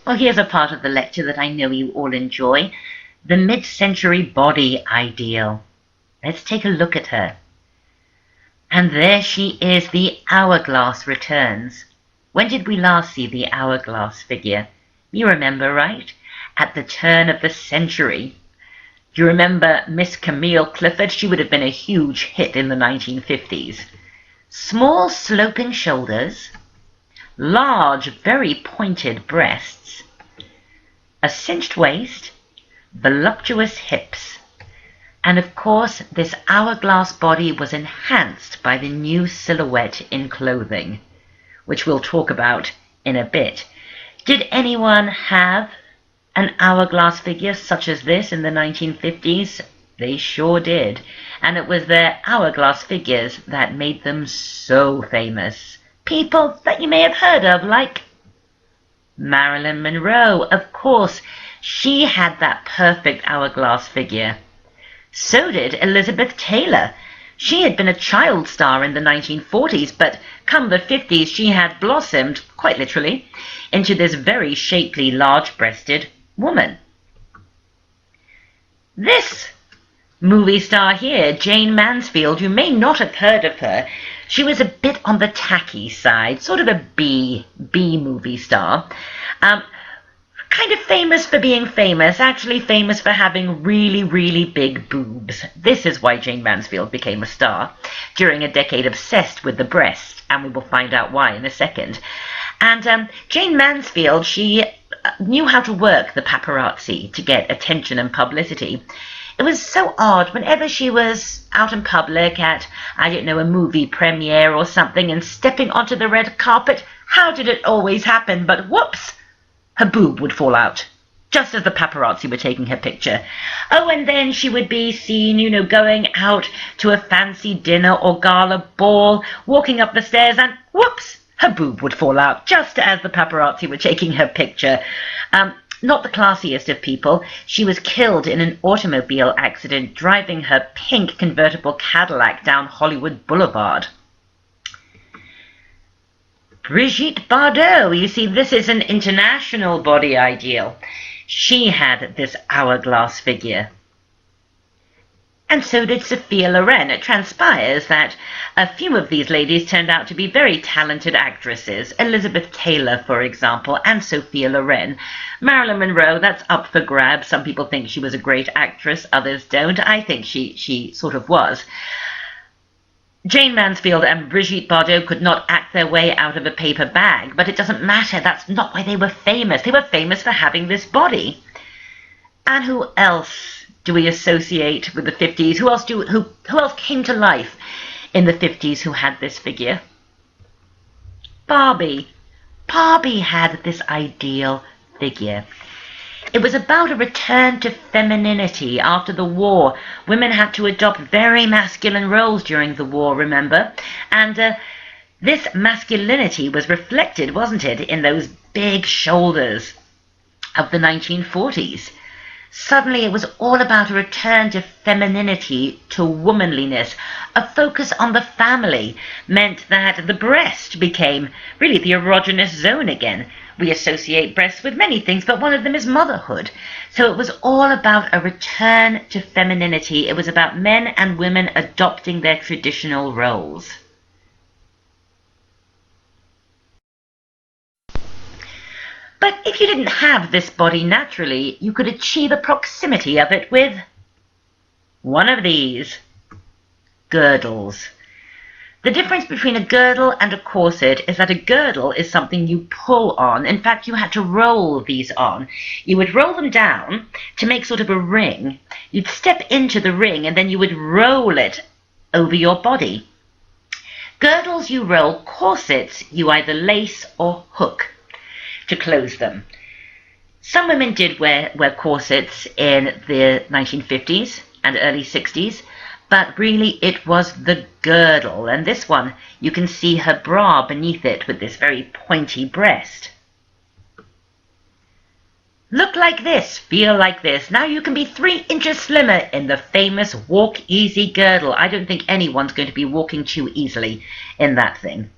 Well, here's a part of the lecture that I know you all enjoy. The mid-century body ideal. Let's take a look at her. And there she is, the hourglass returns. When did we last see the hourglass figure? You remember, right? At the turn of the century. Do you remember Miss Camille Clifford? She would have been a huge hit in the 1950s. Small sloping shoulders, large, very pointed breasts, a cinched waist, voluptuous hips. And of course, this hourglass body was enhanced by the new silhouette in clothing, which we'll talk about in a bit. Did anyone have an hourglass figure such as this in the 1950s? They sure did. And it was their hourglass figures that made them so famous. People that you may have heard of, like Marilyn Monroe. Of course, she had that perfect hourglass figure. So did Elizabeth Taylor. She had been a child star in the 1940s, but come the 50s she had blossomed, quite literally, into this very shapely, large-breasted woman. This movie star here, Jane Mansfield, you may not have heard of her. She was a bit on the tacky side, sort of a B movie star. Kind of famous for being famous, actually famous for having really, really big boobs. This is why Jane Mansfield became a star, during a decade obsessed with the breast, and we will find out why in a second. And Jane Mansfield, she knew how to work the paparazzi to get attention and publicity. It was so odd, whenever she was out in public at, I don't know, a movie premiere or something, and stepping onto the red carpet, how did it always happen? But whoops! Her boob would fall out, just as the paparazzi were taking her picture. Oh, and then she would be seen, you know, going out to a fancy dinner or gala ball, walking up the stairs, and whoops, her boob would fall out, just as the paparazzi were taking her picture. Not the classiest of people. She was killed in an automobile accident driving her pink convertible Cadillac down Hollywood Boulevard. Brigitte Bardot, you see, this is an international body ideal. She had this hourglass figure. And so did Sophia Loren. It transpires that a few of these ladies turned out to be very talented actresses. Elizabeth Taylor, for example, and Sophia Loren. Marilyn Monroe, that's up for grabs. Some people think she was a great actress, others don't. I think she sort of was. Jane Mansfield and Brigitte Bardot could not act their way out of a paper bag, but it doesn't matter. That's not why they were famous. They were famous for having this body. And who else do we associate with the 50s? Who else came to life in the 50s who had this figure? Barbie. Barbie had this ideal figure. It was about a return to femininity after the war. Women had to adopt very masculine roles during the war, remember? And this masculinity was reflected, wasn't it, in those big shoulders of the 1940s. Suddenly it was all about a return to femininity, to womanliness. A focus on the family meant that the breast became really the erogenous zone again. We associate breasts with many things, but one of them is motherhood. So it was all about a return to femininity. It was about men and women adopting their traditional roles. But if you didn't have this body naturally, you could achieve a proximity of it with one of these girdles. The difference between a girdle and a corset is that a girdle is something you pull on. In fact, you had to roll these on. You would roll them down to make sort of a ring. You'd step into the ring and then you would roll it over your body. Girdles you roll, corsets you either lace or hook to close them. Some women did wear corsets in the 1950s and early 60s, but really it was the girdle. And this one, you can see her bra beneath it with this very pointy breast. Look like this, feel like this. Now you can be 3 inches slimmer in the famous Walk Easy girdle. I don't think anyone's going to be walking too easily in that thing.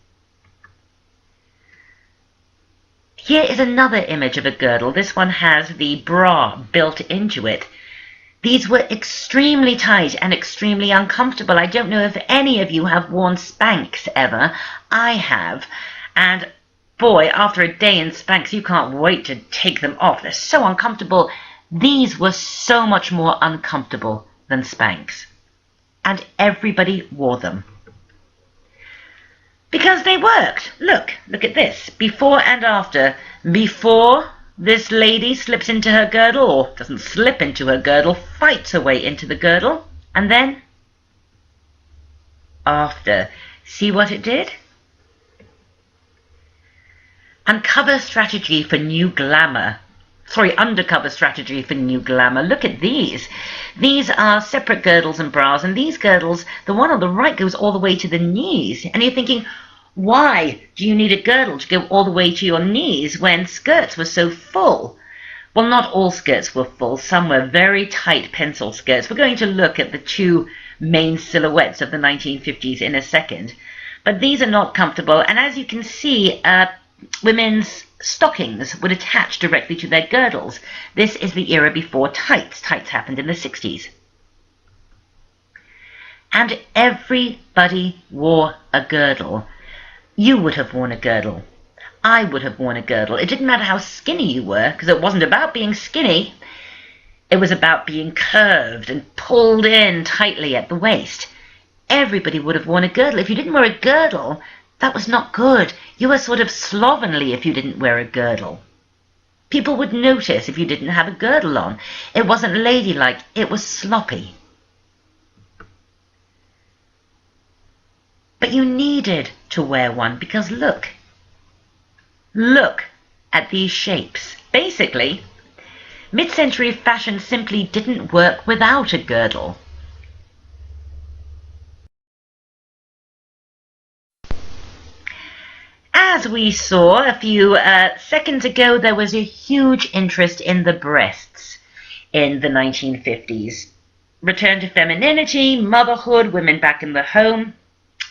Here is another image of a girdle. This one has the bra built into it. These were extremely tight and extremely uncomfortable. I don't know if any of you have worn Spanx ever. I have. And boy, after a day in Spanx, you can't wait to take them off. They're so uncomfortable. These were so much more uncomfortable than Spanx. And everybody wore them. Because they worked. Look at this. Before and after. Before this lady slips into her girdle, or doesn't slip into her girdle, fights her way into the girdle. And then after. See what it did? Undercover strategy for new glamour. Look at these. These are separate girdles and bras, and these girdles, the one on the right goes all the way to the knees. And you're thinking, why do you need a girdle to go all the way to your knees when skirts were so full? Well, not all skirts were full. Some were very tight pencil skirts. We're going to look at the two main silhouettes of the 1950s in a second. But these are not comfortable, and as you can see, women's stockings would attach directly to their girdles. This is the era before tights. Tights happened in the 60s. And everybody wore a girdle. You would have worn a girdle. I would have worn a girdle. It didn't matter how skinny you were, because it wasn't about being skinny. It was about being curved and pulled in tightly at the waist. Everybody would have worn a girdle. If you didn't wear a girdle, that was not good. You were sort of slovenly if you didn't wear a girdle. People would notice if you didn't have a girdle on. It wasn't ladylike, it was sloppy. But you needed to wear one because look at these shapes. Basically, mid-century fashion simply didn't work without a girdle. As we saw a few seconds ago, there was a huge interest in the breasts in the 1950s. Return to femininity, motherhood, women back in the home,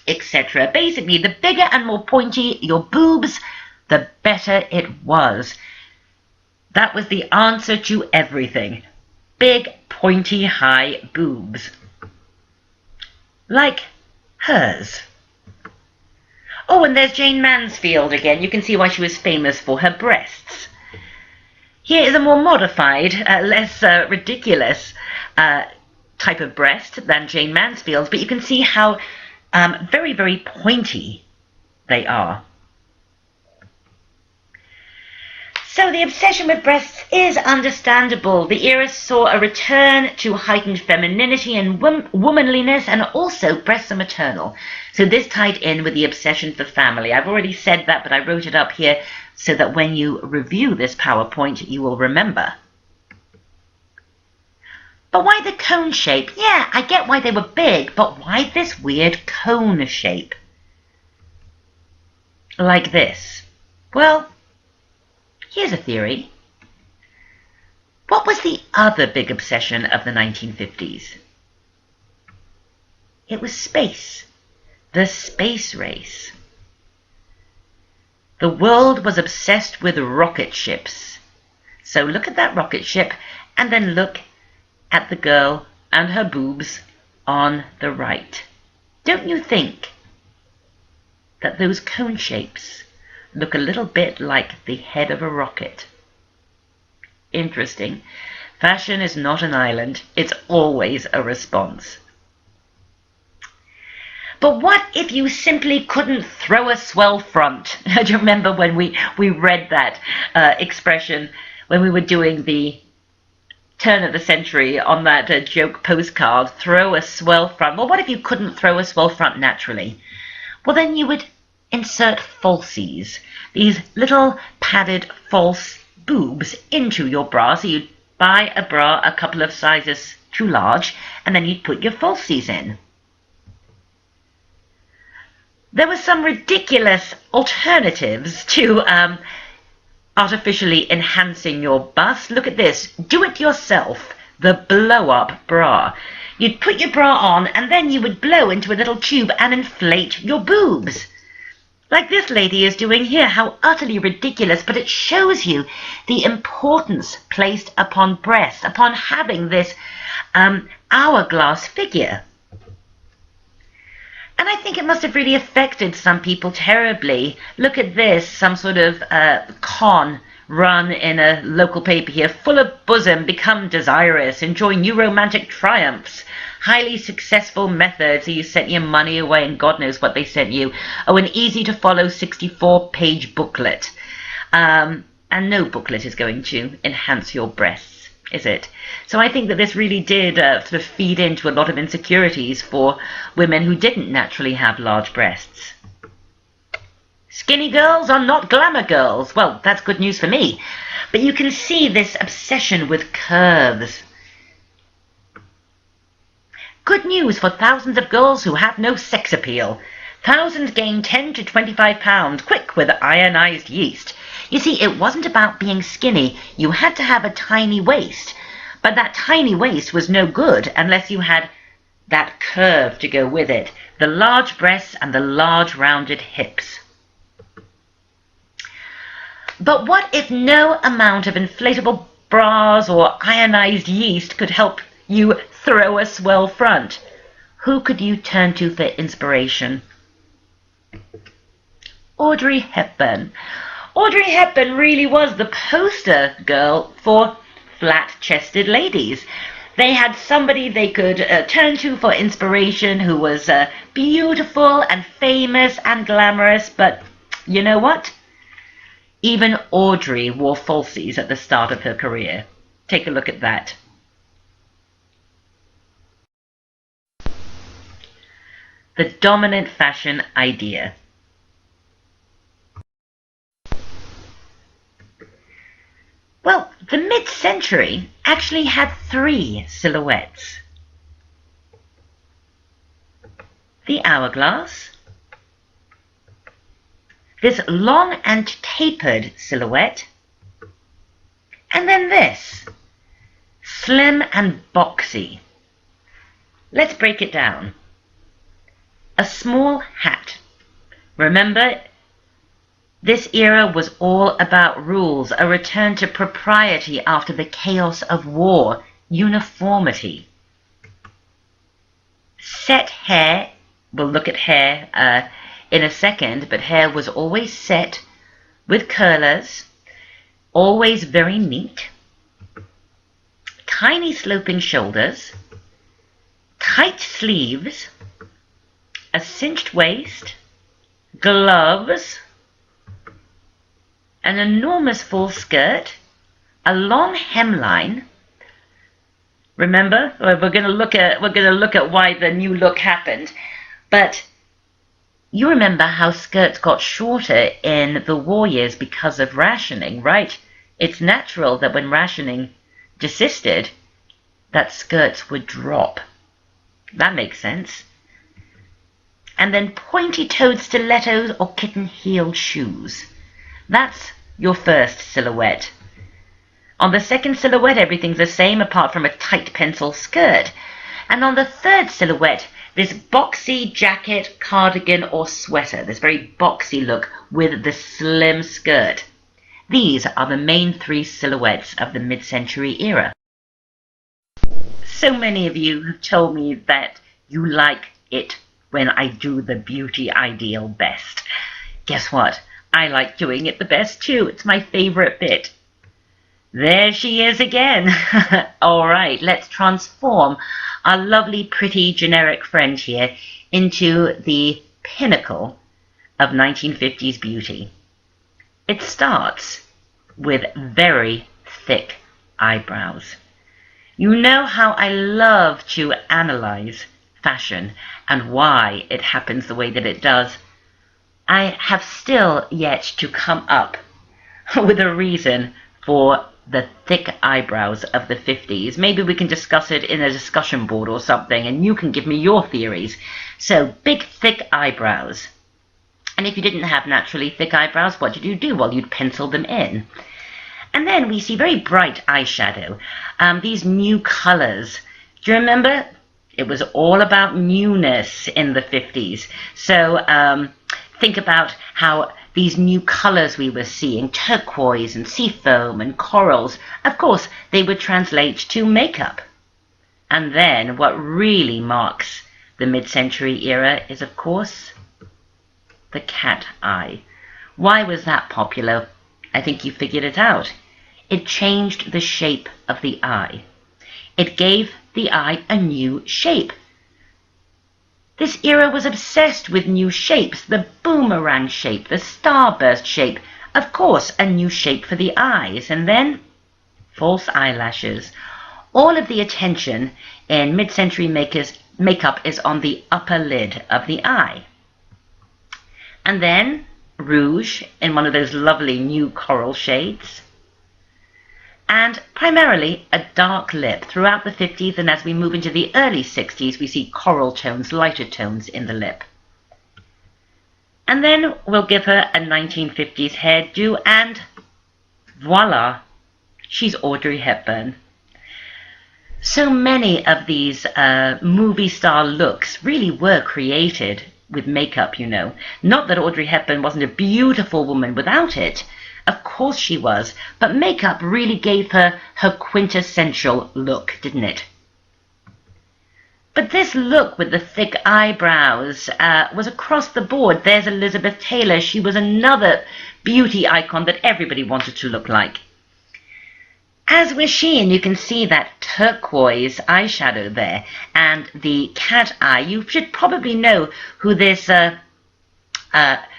etc. Basically, the bigger and more pointy your boobs, the better it was. That was the answer to everything. Big, pointy, high boobs. Like hers. Oh, and there's Jane Mansfield again. You can see why she was famous for her breasts. Here is a more modified, less ridiculous type of breast than Jane Mansfield's, but you can see how very, very pointy they are. So the obsession with breasts is understandable. The era saw a return to heightened femininity and womanliness, and also breasts are maternal. So this tied in with the obsession for family. I've already said that, but I wrote it up here so that when you review this PowerPoint, you will remember. But why the cone shape? Yeah, I get why they were big, but why this weird cone shape? Like this. Well, here's a theory. What was the other big obsession of the 1950s? It was space. The space race. The world was obsessed with rocket ships. So look at that rocket ship and then look at the girl and her boobs on the right. Don't you think that those cone shapes look a little bit like the head of a rocket? Interesting. Fashion is not an island. It's always a response. But what if you simply couldn't throw a swell front? Do you remember when we read that expression when we were doing the turn of the century on that joke postcard, throw a swell front? Well, what if you couldn't throw a swell front naturally? Well, then you would insert falsies, these little padded false boobs into your bra. So you'd buy a bra a couple of sizes too large, and then you'd put your falsies in. There were some ridiculous alternatives to artificially enhancing your bust. Look at this. Do it yourself. The blow-up bra. You'd put your bra on and then you would blow into a little tube and inflate your boobs. Like this lady is doing here. How utterly ridiculous, but it shows you the importance placed upon breasts, upon having this hourglass figure. And I think it must have really affected some people terribly. Look at this, some sort of con run in a local paper here. Full of bosom, become desirous, enjoy new romantic triumphs. Highly successful methods. You sent your money away and God knows what they sent you. Oh, an easy to follow 64-page booklet. And no booklet is going to enhance your breasts, is it? So I think that this really did sort of feed into a lot of insecurities for women who didn't naturally have large breasts. Skinny girls are not glamour girls. Well, that's good news for me. But you can see this obsession with curves. Good news for thousands of girls who have no sex appeal. Thousands gain 10 to 25 pounds quick with ionized yeast. You see, it wasn't about being skinny. You had to have a tiny waist. But that tiny waist was no good unless you had that curve to go with it. The large breasts and the large rounded hips. But what if no amount of inflatable bras or ionized yeast could help you throw a swell front? Who could you turn to for inspiration? Audrey Hepburn. Audrey Hepburn really was the poster girl for flat-chested ladies. They had somebody they could turn to for inspiration who was beautiful and famous and glamorous, but you know what? Even Audrey wore falsies at the start of her career. Take a look at that. The dominant fashion idea. Well, the mid-century actually had three silhouettes. The hourglass, this long and tapered silhouette, and then this, slim and boxy. Let's break it down. A small hat. Remember, this era was all about rules, a return to propriety after the chaos of war, uniformity. Set hair, we'll look at hair in a second, but hair was always set with curlers, always very neat, tiny sloping shoulders, tight sleeves, a cinched waist, gloves, an enormous full skirt, a long hemline. Remember, we're going to look at why the new look happened, but you remember how skirts got shorter in the war years because of rationing, right? It's natural that when rationing desisted, that skirts would drop. That makes sense. And then pointy-toed stilettos or kitten-heeled shoes. That's your first silhouette. On the second silhouette, everything's the same apart from a tight pencil skirt. And on the third silhouette, this boxy jacket, cardigan, or sweater, this very boxy look with the slim skirt. These are the main three silhouettes of the mid-century era. So many of you have told me that you like it when I do the beauty ideal best. Guess what? I like doing it the best too. It's my favorite bit. There she is again. All right, let's transform our lovely, pretty, generic friend here into the pinnacle of 1950s beauty. It starts with very thick eyebrows. You know how I love to analyze fashion and why it happens the way that it does. I have still yet to come up with a reason for the thick eyebrows of the 50s. Maybe we can discuss it in a discussion board or something, and you can give me your theories. So, big, thick eyebrows. And if you didn't have naturally thick eyebrows, what did you do? Well, you'd pencil them in. And then we see very bright eyeshadow. These new colors. Do you remember? It was all about newness in the 50s. So, Think about how these new colors we were seeing, turquoise and seafoam and corals, of course, they would translate to makeup. And then what really marks the mid-century era is, of course, the cat eye. Why was that popular? I think you figured it out. It changed the shape of the eye. It gave the eye a new shape. This era was obsessed with new shapes, the boomerang shape, the starburst shape, of course, a new shape for the eyes, and then false eyelashes. All of the attention in mid-century makeup is on the upper lid of the eye. And then rouge in one of those lovely new coral shades. And primarily a dark lip throughout the 50s, and as we move into the early 60s, we see coral tones, lighter tones in the lip. And then we'll give her a 1950s hairdo, and voila, she's Audrey Hepburn. So many of these movie star looks really were created with makeup, you know. Not that Audrey Hepburn wasn't a beautiful woman without it. Of course she was, but makeup really gave her her quintessential look, didn't it? But this look with the thick eyebrows was across the board. There's Elizabeth Taylor. She was another beauty icon that everybody wanted to look like. As was she, and you can see that turquoise eyeshadow there, and the cat eye. You should probably know who this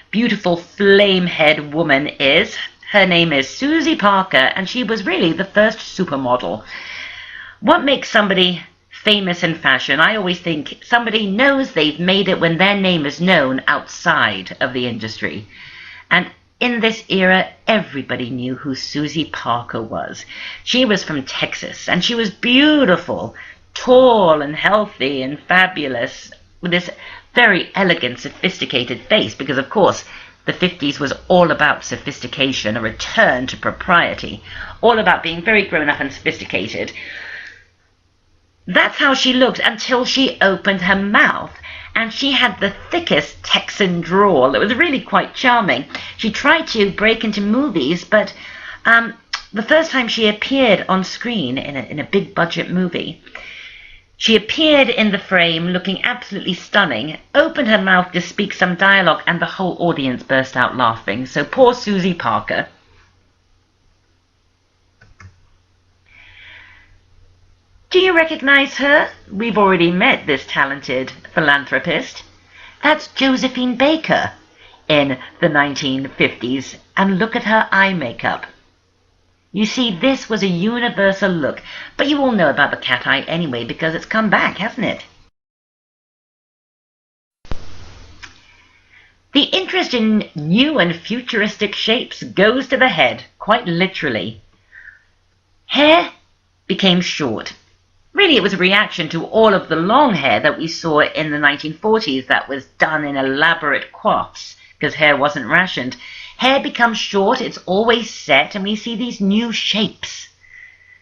beautiful flame-head woman is. Her name is Susie Parker, and she was really the first supermodel. What makes somebody famous in fashion? I always think somebody knows they've made it when their name is known outside of the industry. And in this era, everybody knew who Susie Parker was. She was from Texas, and she was beautiful, tall and healthy and fabulous, with this very elegant, sophisticated face, because, of course, the 50s was all about sophistication, a return to propriety, all about being very grown up and sophisticated. That's how she looked until she opened her mouth, and she had the thickest Texan drawl. It was really quite charming. She tried to break into movies, but the first time she appeared on screen in a big budget movie, she appeared in the frame looking absolutely stunning, opened her mouth to speak some dialogue, and the whole audience burst out laughing. So poor Susie Parker. Do you recognize her? We've already met this talented philanthropist. That's Josephine Baker in the 1950s, and look at her eye makeup. You see, this was a universal look, but you all know about the cat eye anyway because it's come back, hasn't it? The interest in new and futuristic shapes goes to the head, quite literally. Hair became short. Really, it was a reaction to all of the long hair that we saw in the 1940s that was done in elaborate coifs because hair wasn't rationed. Hair becomes short, it's always set, and we see these new shapes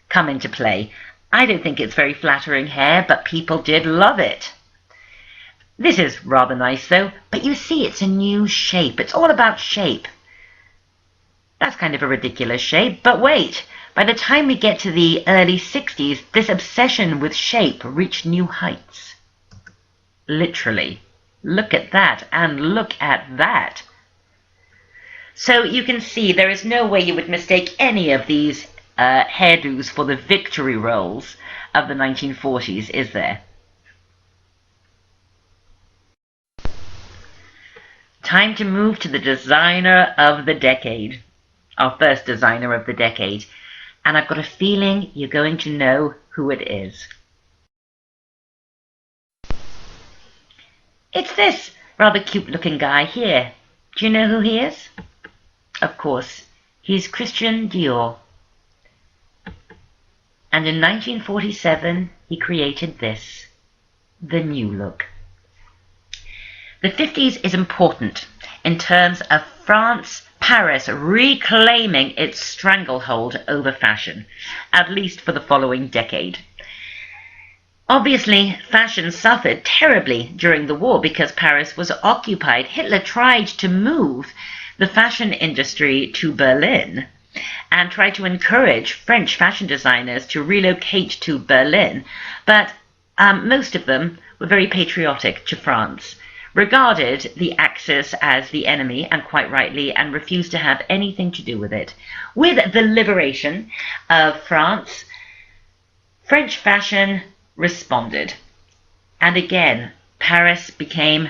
come into play. I don't think it's very flattering hair, but people did love it. This is rather nice, though, but you see it's a new shape. It's all about shape. That's kind of a ridiculous shape, but wait. By the time we get to the early 60s, this obsession with shape reached new heights. Literally. Look at that, and look at that. So you can see there is no way you would mistake any of these hairdos for the victory roles of the 1940s, is there? Time to move to the designer of the decade. Our first designer of the decade. And I've got a feeling you're going to know who it is. It's this rather cute-looking guy here. Do you know who he is? Of course, he's Christian Dior. And in 1947, he created this, the new look. The 50s is important in terms of Paris reclaiming its stranglehold over fashion, at least for the following decade. Obviously, fashion suffered terribly during the war because Paris was occupied. Hitler tried to move the fashion industry to Berlin and tried to encourage French fashion designers to relocate to Berlin, but most of them were very patriotic to France, regarded the Axis as the enemy, and quite rightly, and refused to have anything to do with it. With the liberation of France, French fashion responded. And again, Paris became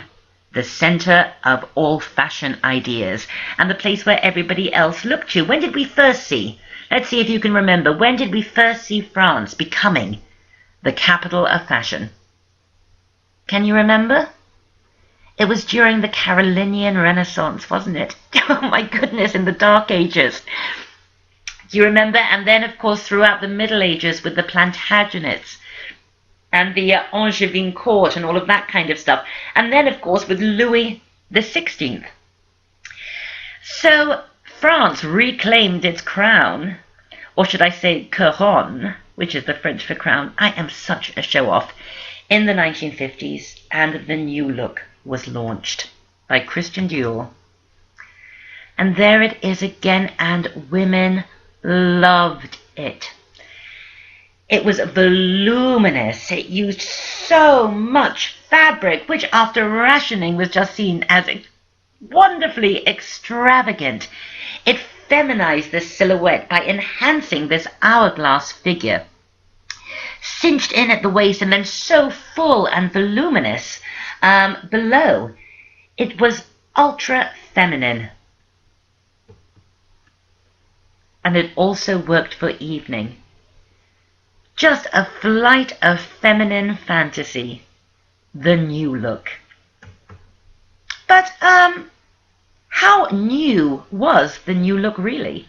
the center of all fashion ideas and the place where everybody else looked to. When did we first see? Let's see if you can remember. When did we first see France becoming the capital of fashion? Can you remember? It was during the Carolingian Renaissance, wasn't it? Oh my goodness, in the Dark Ages. Do you remember? And then, of course, throughout the Middle Ages with the Plantagenets and the Angevin court and all of that kind of stuff. And then, of course, with Louis XVI. So France reclaimed its crown, or should I say couronne, which is the French for crown. I am such a show-off. In the 1950s, and the new look was launched by Christian Dior. And there it is again, and women loved it. It was voluminous. It used so much fabric, which after rationing was just seen as wonderfully extravagant. It feminized the silhouette by enhancing this hourglass figure, cinched in at the waist and then so full and voluminous below. It was ultra feminine. And it also worked for evening. Just a flight of feminine fantasy. The new look. But, how new was the new look really?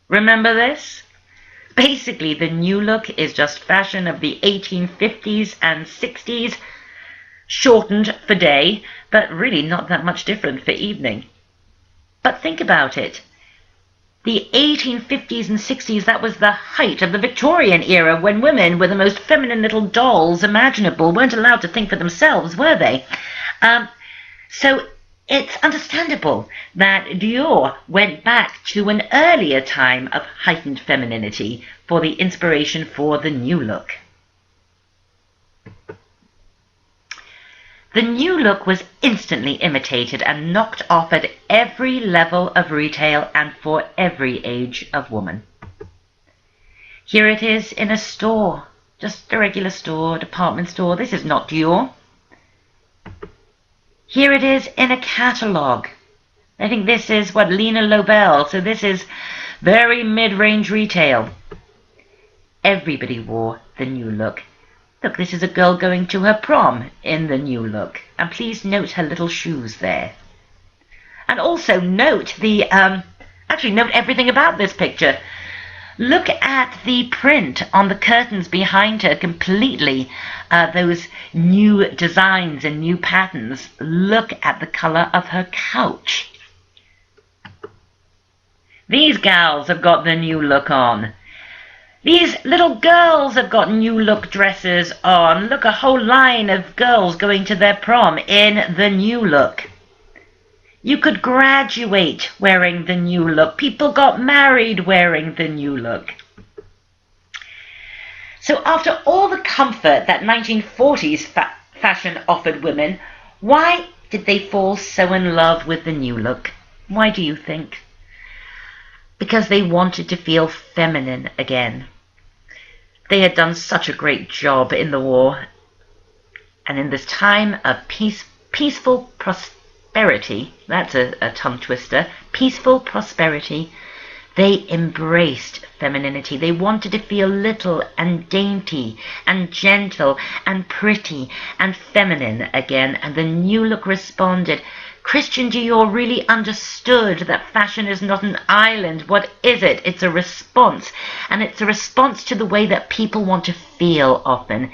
Remember this? Basically, the new look is just fashion of the 1850s and 60s, shortened for day, but really not that much different for evening. But think about it. The 1850s and 60s, that was the height of the Victorian era, when women were the most feminine little dolls imaginable, weren't allowed to think for themselves, were they? So it's understandable that Dior went back to an earlier time of heightened femininity for the inspiration for the new look. The new look was instantly imitated and knocked off at every level of retail and for every age of woman. Here it is in a store, just a regular store, department store. This is not Dior. Here it is in a catalogue. I think this is what, Lena Lobel, so this is very mid-range retail. Everybody wore the new look. Look, this is a girl going to her prom in the new look. And please note her little shoes there. And also note the, actually note everything about this picture. Look at the print on the curtains behind her completely. Those new designs and new patterns. Look at the color of her couch. These gals have got the new look on. These little girls have got new look dresses on. Look, a whole line of girls going to their prom in the new look. You could graduate wearing the new look. People got married wearing the new look. So after all the comfort that 1940s fashion offered women, why did they fall so in love with the new look? Why do you think? Because they wanted to feel feminine again. They had done such a great job in the war. And in this time of peaceful prosperity, that's a tongue twister, peaceful prosperity, they embraced femininity. They wanted to feel little and dainty and gentle and pretty and feminine again. And the new look responded. Christian Dior really understood that fashion is not an island. What is it? It's a response. And it's a response to the way that people want to feel often.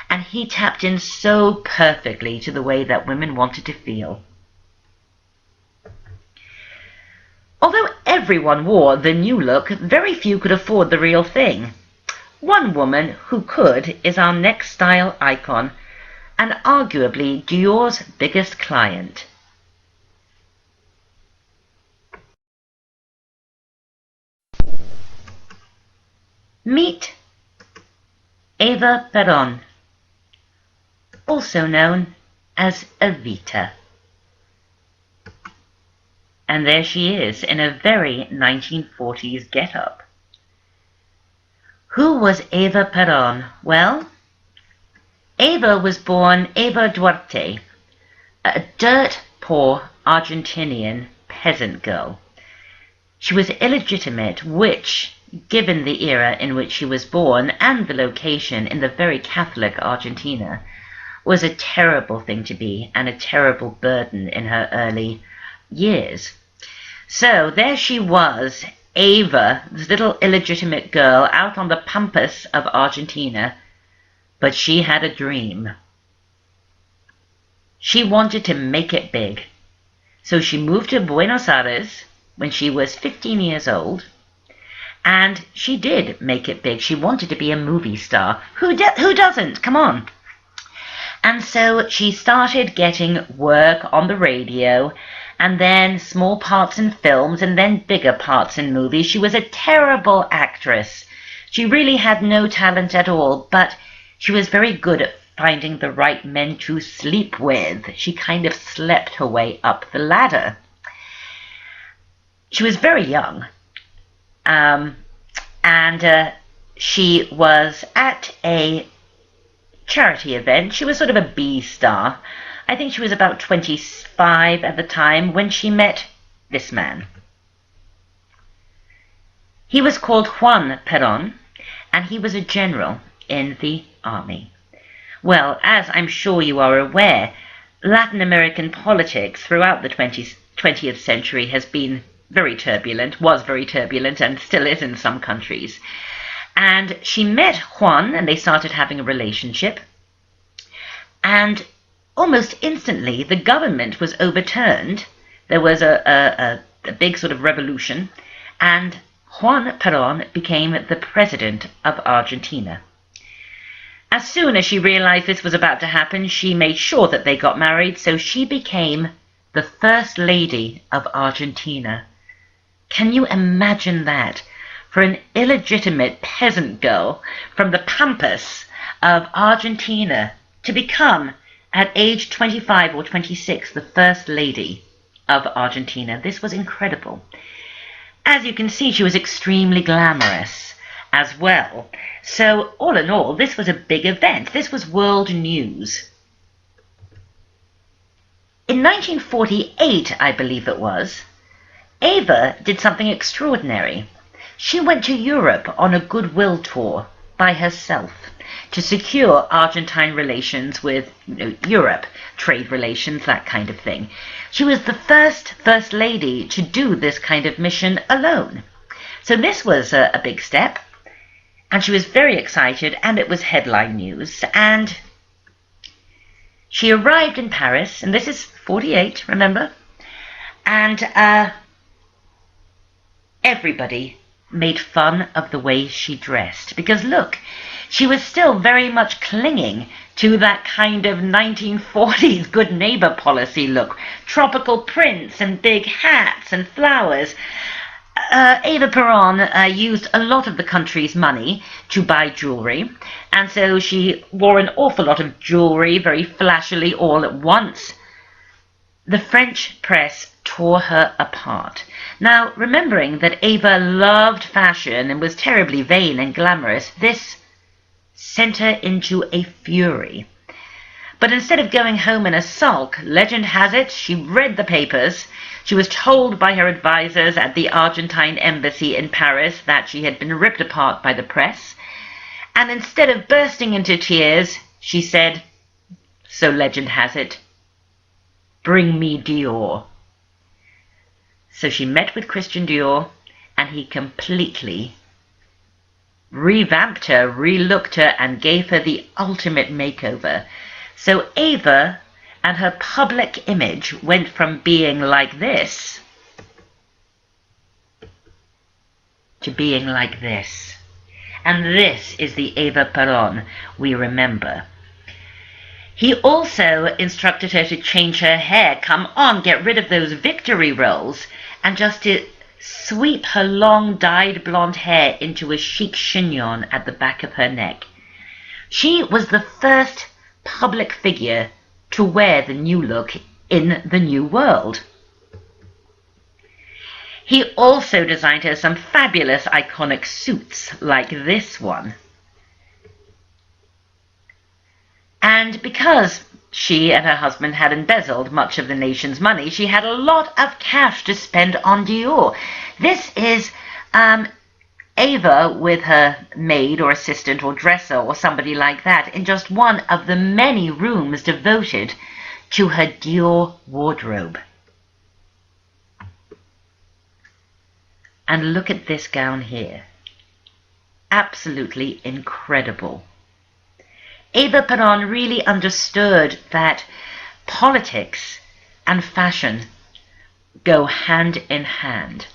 And he tapped in so perfectly to the way that women wanted to feel. Although everyone wore the new look, very few could afford the real thing. one woman who could is our next style icon, and arguably Dior's biggest client. Meet Eva Peron, also known as Evita. And there she is in a very 1940s get-up. Who was Eva Peron? Well, Eva was born Eva Duarte, a dirt-poor Argentinian peasant girl. She was illegitimate, which, given the era in which she was born and the location in the very Catholic Argentina, was a terrible thing to be and a terrible burden in her early years. So there she was, Eva, this little illegitimate girl out on the pampas of Argentina, but she had a dream. She wanted to make it big. So she moved to Buenos Aires when she was 15 years old, and she did make it big. She wanted to be a movie star. Who doesn't? Come on. And so she started getting work on the radio, and then small parts in films, and then bigger parts in movies. She was a terrible actress. She really had no talent at all, but she was very good at finding the right men to sleep with. She kind of slept her way up the ladder. She was very young, and she was at a charity event. She was sort of a B star. I think she was about 25 at the time when she met this man. He was called Juan Perón, and he was a general in the army. Well, as I'm sure you are aware, Latin American politics throughout the 20th century has been very turbulent, was very turbulent, and still is in some countries. And she met Juan, and they started having a relationship. And almost instantly, the government was overturned. There was a big sort of revolution, and Juan Perón became the president of Argentina. As soon as she realized this was about to happen, she made sure that they got married, so she became the First Lady of Argentina. Can you imagine that? For an illegitimate peasant girl from the pampas of Argentina to become, at age 25 or 26, the First Lady of Argentina. This was incredible. As you can see, she was extremely glamorous as well. So, all in all, this was a big event. This was world news. In 1948, I believe it was, Eva did something extraordinary. She went to Europe on a goodwill tour by herself to secure Argentine relations with Europe, trade relations, that kind of thing. She was the First Lady to do this kind of mission alone. So this was a big step, and she was very excited, and it was headline news. And she arrived in Paris, and this is 48, remember? And everybody made fun of the way she dressed, because look, she was still very much clinging to that kind of 1940s good neighbor policy look. Tropical prints and big hats and flowers. Eva Perón used a lot of the country's money to buy jewelry, and so she wore an awful lot of jewelry very flashily all at once. The French press tore her apart. Now, remembering that Eva loved fashion and was terribly vain and glamorous, this sent her into a fury. But instead of going home in a sulk, legend has it, she read the papers. She was told by her advisors at the Argentine embassy in Paris that she had been ripped apart by the press. And instead of bursting into tears, she said, so legend has it, bring me Dior. So she met with Christian Dior, and he completely revamped her, relooked her, and gave her the ultimate makeover. So Eva and her public image went from being like this to being like this. And this is the Eva Peron we remember. He also instructed her to change her hair. Come on, get rid of those victory rolls, and just to sweep her long dyed blonde hair into a chic chignon at the back of her neck. She was the first public figure to wear the new look in the New World. He also designed her some fabulous iconic suits like this one. And because she and her husband had embezzled much of the nation's money, she had a lot of cash to spend on Dior. This is Eva with her maid or assistant or dresser or somebody like that in just one of the many rooms devoted to her Dior wardrobe. And look at this gown here. Absolutely incredible. Eva Peron really understood that politics and fashion go hand in hand.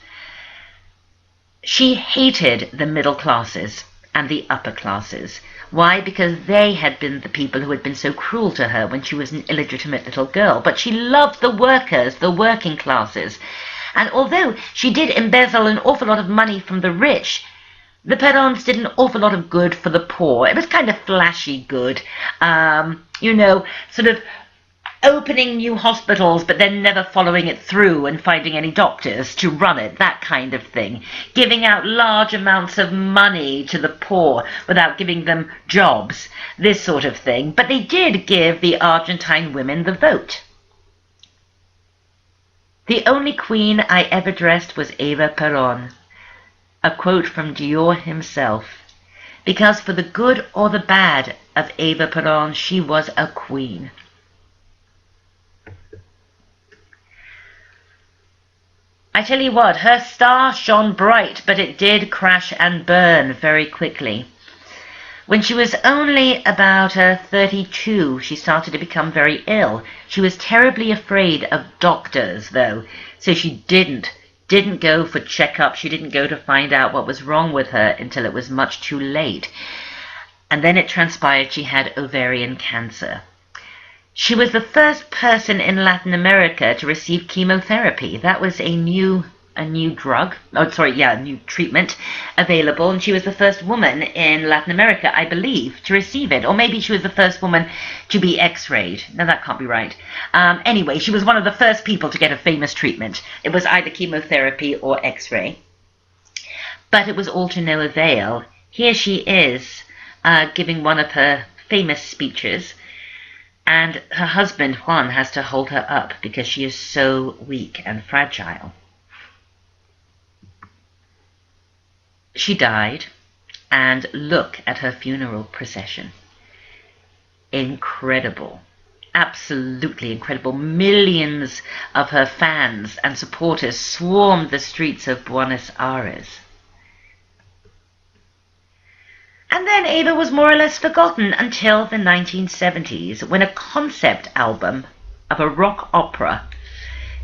She hated the middle classes and the upper classes. Why? Because they had been the people who had been so cruel to her when she was an illegitimate little girl. But she loved the workers, the working classes. And although she did embezzle an awful lot of money from the rich, the Perons did an awful lot of good for the poor. It was kind of flashy good, sort of opening new hospitals but then never following it through and finding any doctors to run it, that kind of thing. Giving out large amounts of money to the poor without giving them jobs, this sort of thing. But they did give the Argentine women the vote. The only queen I ever dressed was Eva Peron. A quote from Dior himself. Because for the good or the bad of Eva Peron, she was a queen. I tell you what, her star shone bright, but it did crash and burn very quickly. When she was only about 32, she started to become very ill. She was terribly afraid of doctors, though, so she didn't go for checkup. She didn't go to find out what was wrong with her until it was much too late. And then it transpired she had ovarian cancer. She was the first person in Latin America to receive chemotherapy. That was a new drug, a new treatment available, and she was the first woman in Latin America, I believe, to receive it. Or maybe she was the first woman to be x-rayed. No, that can't be right. Anyway, she was one of the first people to get a famous treatment. It was either chemotherapy or x-ray. But it was all to no avail. Here she is, giving one of her famous speeches, and her husband, Juan, has to hold her up because she is so weak and fragile. She died, and look at her funeral procession. Incredible. Absolutely incredible. Millions of her fans and supporters swarmed the streets of Buenos Aires. And then Eva was more or less forgotten until the 1970s, when a concept album of a rock opera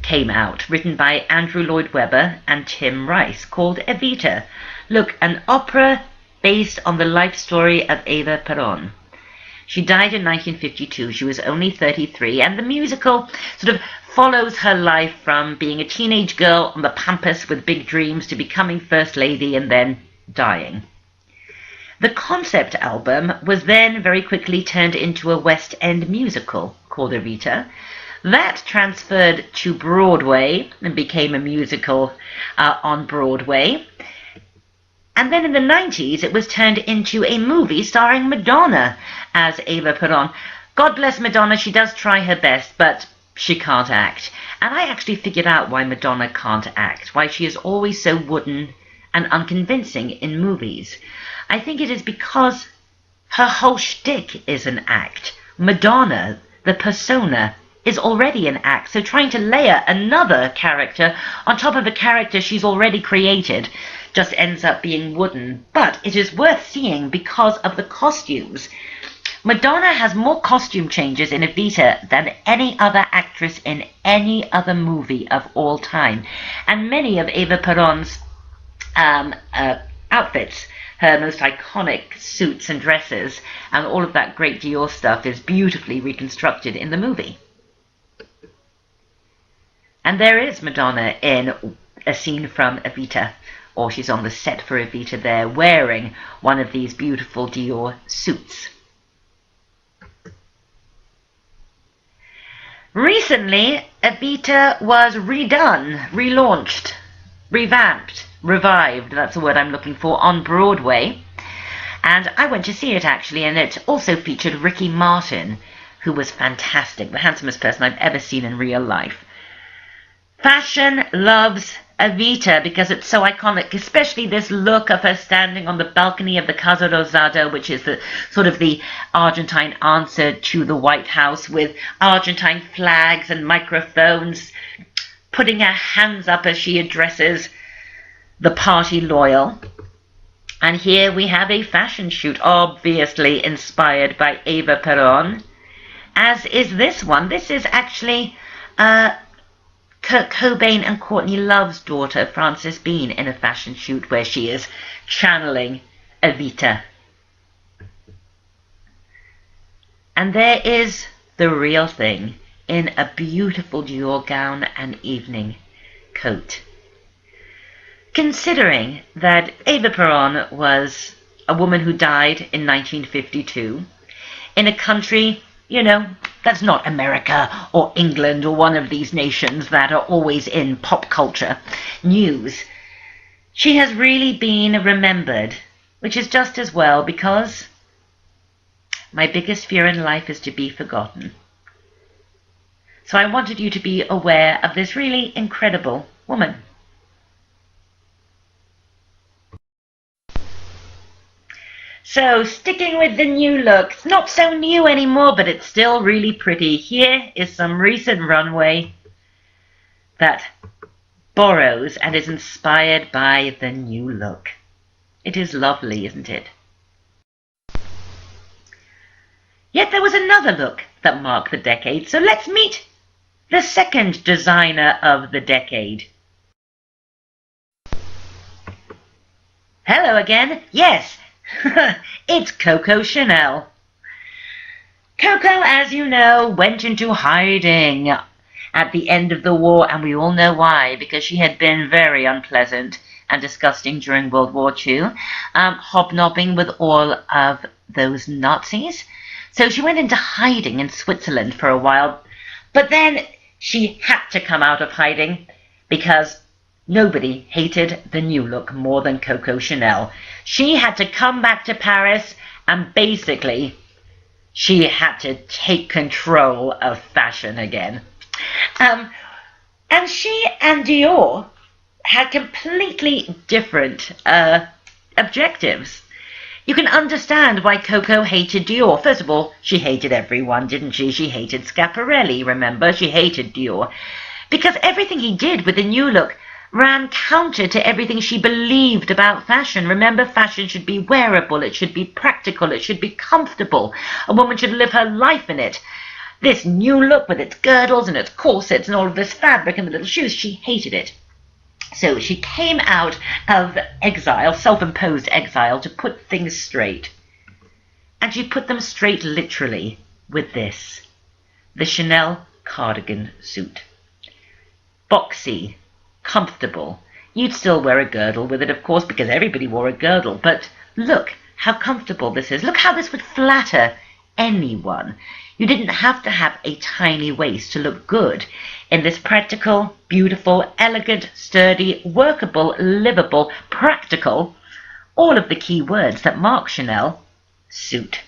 came out, written by Andrew Lloyd Webber and Tim Rice, called Evita. Look, an opera based on the life story of Eva Peron. She died in 1952. She was only 33, and the musical sort of follows her life from being a teenage girl on the pampas with big dreams to becoming First Lady and then dying. The concept album was then very quickly turned into a West End musical called Evita. That transferred to Broadway and became a musical on Broadway. And then in the 90s, it was turned into a movie starring Madonna as Eva Peron. God bless Madonna, she does try her best, but she can't act. And I actually figured out why Madonna can't act, why she is always so wooden and unconvincing in movies. I think it is because her whole shtick is an act. Madonna, the persona, is already an act, so trying to layer another character on top of a character she's already created just ends up being wooden. But it is worth seeing because of the costumes. Madonna has more costume changes in Evita than any other actress in any other movie of all time. And many of Eva Peron's outfits, her most iconic suits and dresses, and all of that great Dior stuff is beautifully reconstructed in the movie. And there is Madonna in a scene from Evita, or she's on the set for Evita there, wearing one of these beautiful Dior suits. Recently, Evita was redone, relaunched, revamped, revived, that's the word I'm looking for, on Broadway. And I went to see it actually, and it also featured Ricky Martin, who was fantastic, the handsomest person I've ever seen in real life. Fashion loves Evita because it's so iconic, especially this look of her standing on the balcony of the Casa Rosada, which is the sort of the Argentine answer to the White House, with Argentine flags and microphones, putting her hands up as she addresses the party loyal. And here we have a fashion shoot, obviously inspired by Eva Perón, as is this one. This is actually Kurt Cobain and Courtney Love's daughter, Frances Bean, in a fashion shoot where she is channeling Evita. And there is the real thing in a beautiful Dior gown and evening coat. Considering that Eva Perón was a woman who died in 1952 in a country, you know, that's not America or England or one of these nations that are always in pop culture news. She has really been remembered, which is just as well, because my biggest fear in life is to be forgotten. So I wanted you to be aware of this really incredible woman. So, sticking with the new look, it's not so new anymore, but it's still really pretty. Here is some recent runway that borrows and is inspired by the new look. It is lovely, isn't it? Yet there was another look that marked the decade, so let's meet the second designer of the decade. Hello again. Yes. It's Coco Chanel. Coco, as you know, went into hiding at the end of the war, and we all know why, because she had been very unpleasant and disgusting during World War II, hobnobbing with all of those Nazis. So she went into hiding in Switzerland for a while, but then she had to come out of hiding because nobody hated the new look more than Coco Chanel. She had to come back to Paris, and basically she had to take control of fashion again. And she and Dior had completely different objectives. You can understand why Coco hated Dior. First of all, she hated everyone, didn't she? She hated Schiaparelli, remember? She hated Dior. Because everything he did with the new look ran counter to everything she believed about fashion. Remember, fashion should be wearable, it should be practical, it should be comfortable. A woman should live her life in it. This new look with its girdles and its corsets and all of this fabric and the little shoes, she hated it. So she came out of exile, self-imposed exile, to put things straight. And she put them straight literally with this, the Chanel cardigan suit. Boxy, comfortable. You'd still wear a girdle with it, of course, because everybody wore a girdle, but look how comfortable this is. Look how this would flatter anyone. You didn't have to have a tiny waist to look good in this practical, beautiful, elegant, sturdy, workable, livable, practical, all of the key words that mark Chanel, suit.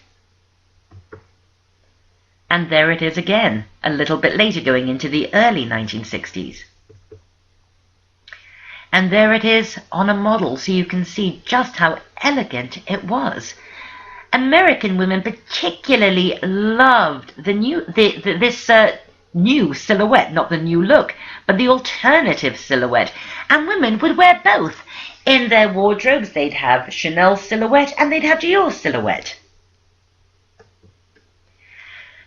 And there it is again, a little bit later, going into the early 1960s. And there it is on a model, so you can see just how elegant it was. American women particularly loved this new silhouette, not the new look, but the alternative silhouette. And women would wear both. In their wardrobes, they'd have Chanel silhouette and they'd have Dior silhouette.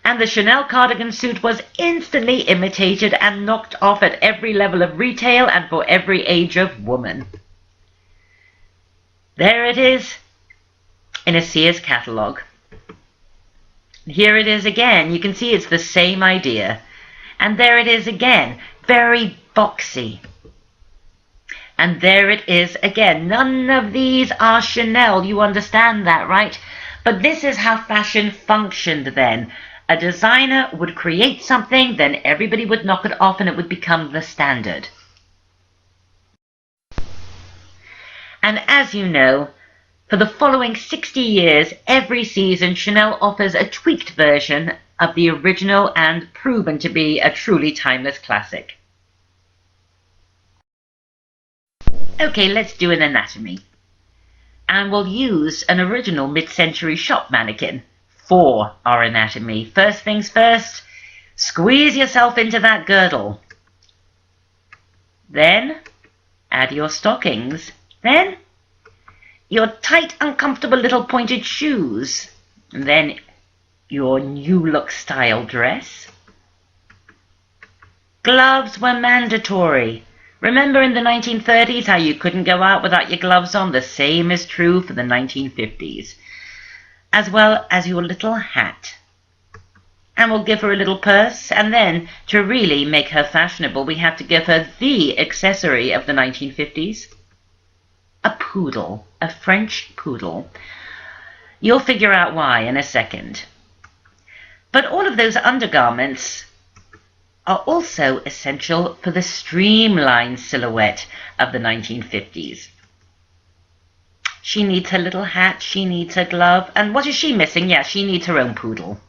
And the Chanel cardigan suit was instantly imitated and knocked off at every level of retail and for every age of woman. There it is, in a Sears catalogue. Here it is again. You can see it's the same idea. And there it is again, very boxy. And there it is again. None of these are Chanel. You understand that, right? But this is how fashion functioned then. A designer would create something, then everybody would knock it off and it would become the standard. And as you know, for the following 60 years, every season Chanel offers a tweaked version of the original and proven to be a truly timeless classic. Okay, let's do an anatomy. And we'll use an original mid-century shop mannequin for our anatomy. First things first, squeeze yourself into that girdle. Then add your stockings. Then your tight, uncomfortable little pointed shoes. And then your new look style dress. Gloves were mandatory. Remember in the 1930s how you couldn't go out without your gloves on? The same is true for the 1950s. As well as your little hat. And we'll give her a little purse, and then, to really make her fashionable, we have to give her the accessory of the 1950s. A poodle, a French poodle. You'll figure out why in a second. But all of those undergarments are also essential for the streamlined silhouette of the 1950s. She needs her little hat, she needs her glove, and what is she missing? Yeah, she needs her own poodle.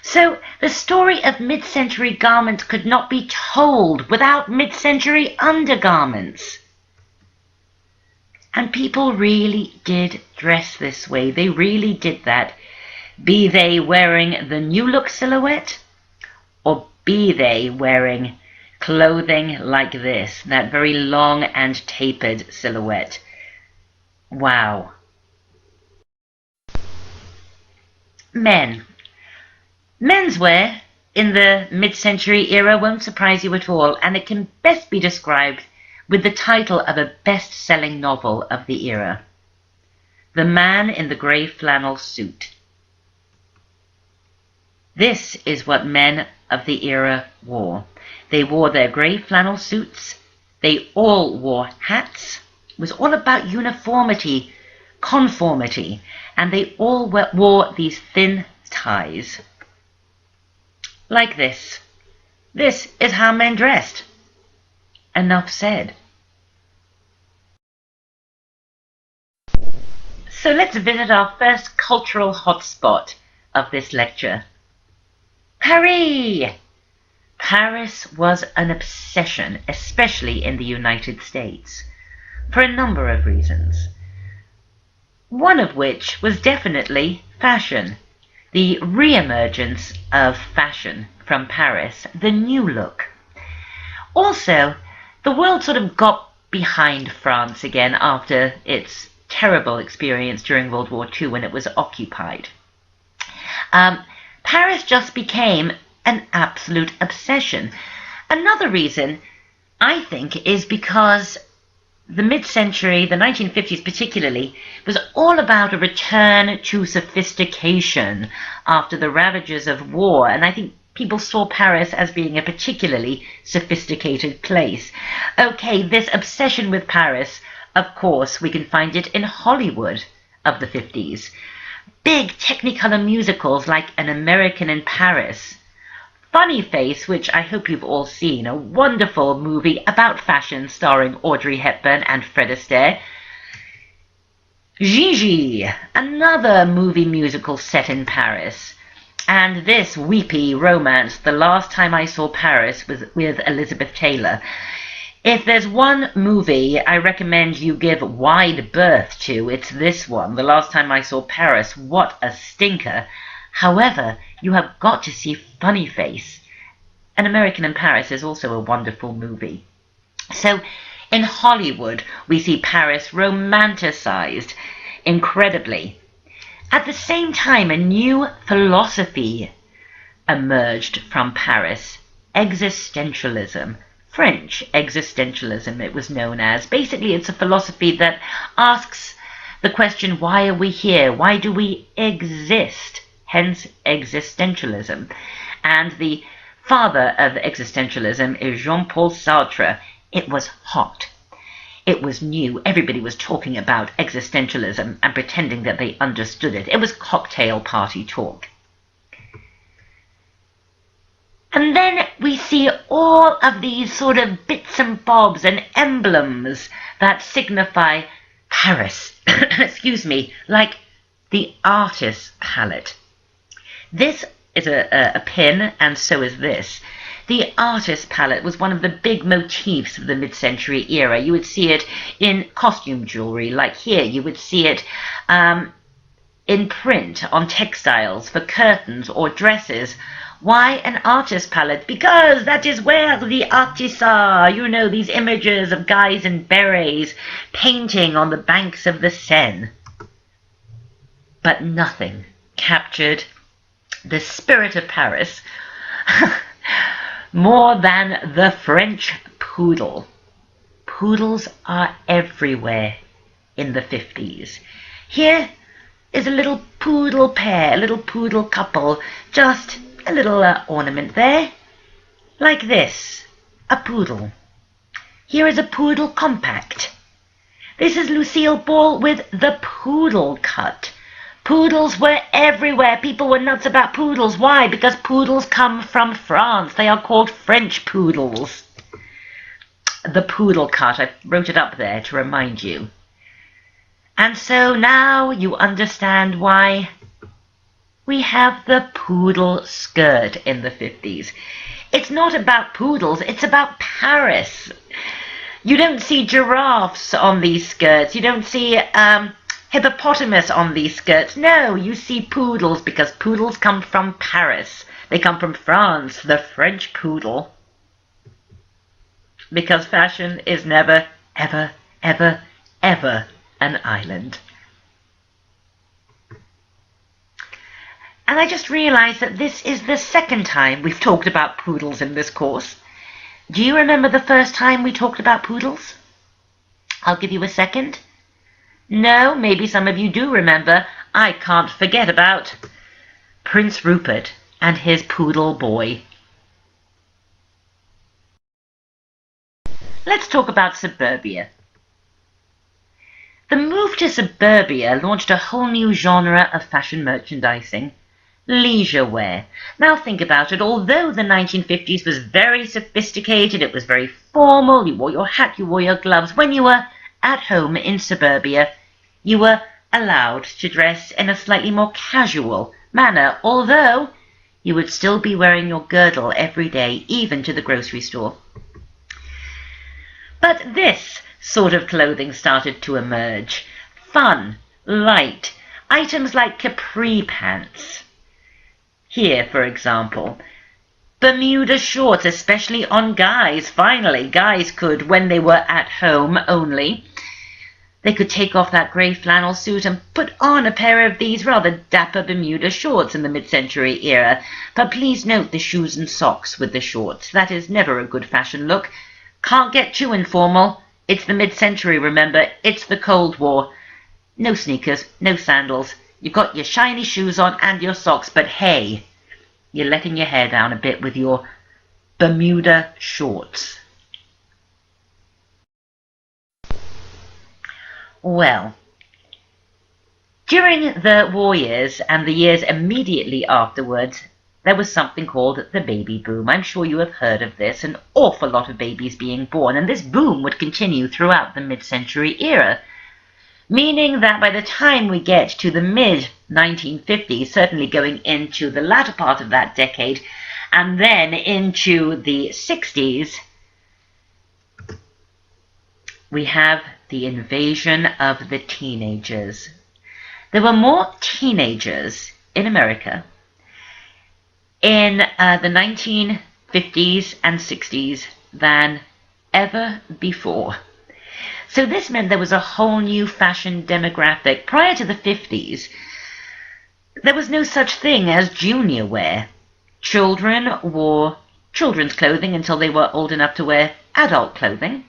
So the story of mid-century garments could not be told without mid-century undergarments. And people really did dress this way. They really did that. Be they wearing the new look silhouette, or be they wearing clothing like this, that very long and tapered silhouette. Wow. Men. Menswear in the mid-century era won't surprise you at all, and it can best be described with the title of a best-selling novel of the era. The Man in the Grey Flannel Suit. This is what men of the era wore. They wore their grey flannel suits. They all wore hats. It was all about uniformity, conformity, and they all wore these thin ties. Like this. This is how men dressed. Enough said. So let's visit our first cultural hotspot of this lecture. Paris! Paris was an obsession, especially in the United States, for a number of reasons. One of which was definitely fashion. The re-emergence of fashion from Paris, the new look. Also, the world sort of got behind France again after its terrible experience during World War II when it was occupied. Paris just became an absolute obsession. Another reason, I think, is because the mid-century, the 1950s particularly, was all about a return to sophistication after the ravages of war, and I think people saw Paris as being a particularly sophisticated place. Okay, this obsession with Paris, of course, we can find it in Hollywood of the 50s. Big Technicolor musicals like An American in Paris. Funny Face, which I hope you've all seen, a wonderful movie about fashion starring Audrey Hepburn and Fred Astaire. Gigi, another movie musical set in Paris. And this weepy romance, The Last Time I Saw Paris, with Elizabeth Taylor. If there's one movie I recommend you give wide berth to, it's this one, The Last Time I Saw Paris. What a stinker. However, you have got to see Funny Face. An American in Paris is also a wonderful movie. So, in Hollywood, we see Paris romanticized incredibly. At the same time, a new philosophy emerged from Paris. Existentialism. French existentialism, it was known as. Basically, it's a philosophy that asks The question, why are we here? Why do we exist? Hence existentialism. And the father of existentialism is Jean-Paul Sartre. It was hot. It was new. Everybody was talking about existentialism and pretending that they understood it. It was cocktail party talk. And then we see all of these sort of bits and bobs and emblems that signify Paris, excuse me, like the artist's palette. This is a pin, and so is this. The artist's palette was one of the big motifs of the mid-century era. You would see it in costume jewelry, like here. You would see it in print, on textiles, for curtains or dresses. Why an artist palette? Because that is where the artists are. You know, these images of guys in berets painting on the banks of the Seine. But nothing captured the spirit of Paris more than the French poodle. Poodles are everywhere in the 50s. Here is a little poodle pair, a little poodle couple, just a little ornament there, like this, a poodle. Here is a poodle compact. This is Lucille Ball with the poodle cut. Poodles were everywhere. People were nuts about poodles. Why? Because poodles come from France. They are called French poodles. The poodle cut, I wrote it up there to remind you. And so now you understand why we have the poodle skirt in the 50s. It's not about poodles, it's about Paris. You don't see giraffes on these skirts. You don't see hippopotamus on these skirts. No, you see poodles, because poodles come from Paris. They come from France, the French poodle. Because fashion is never, ever, ever, ever an island. And I just realized that this is the second time we've talked about poodles in this course. Do you remember the first time we talked about poodles? I'll give you a second. No, maybe some of you do remember. I can't forget about Prince Rupert and his poodle boy. Let's talk about suburbia. The move to suburbia launched a whole new genre of fashion merchandising. Leisure wear. Now think about it. Although the 1950s was very sophisticated, it was very formal, you wore your hat, you wore your gloves. When you were at home in suburbia, you were allowed to dress in a slightly more casual manner, although you would still be wearing your girdle every day, even to the grocery store. But this sort of clothing started to emerge. Fun, light, items like capri pants. Here, for example, Bermuda shorts, especially on guys. Finally, guys could, when they were at home only, they could take off that grey flannel suit and put on a pair of these rather dapper Bermuda shorts in the mid-century era. But please note the shoes and socks with the shorts. That is never a good fashion look. Can't get too informal. It's the mid-century, remember. It's the Cold War. No sneakers, no sandals. You've got your shiny shoes on and your socks, but hey, you're letting your hair down a bit with your Bermuda shorts. Well, during the war years and the years immediately afterwards, there was something called the baby boom. I'm sure you have heard of this, an awful lot of babies being born, and this boom would continue throughout the mid-century era. Meaning that by the time we get to the mid-1950s, certainly going into the latter part of that decade, and then into the 60s, we have the invasion of the teenagers. There were more teenagers in America in the 1950s and 60s than ever before. So this meant there was a whole new fashion demographic. Prior to the 50s, there was no such thing as junior wear. Children wore children's clothing until they were old enough to wear adult clothing.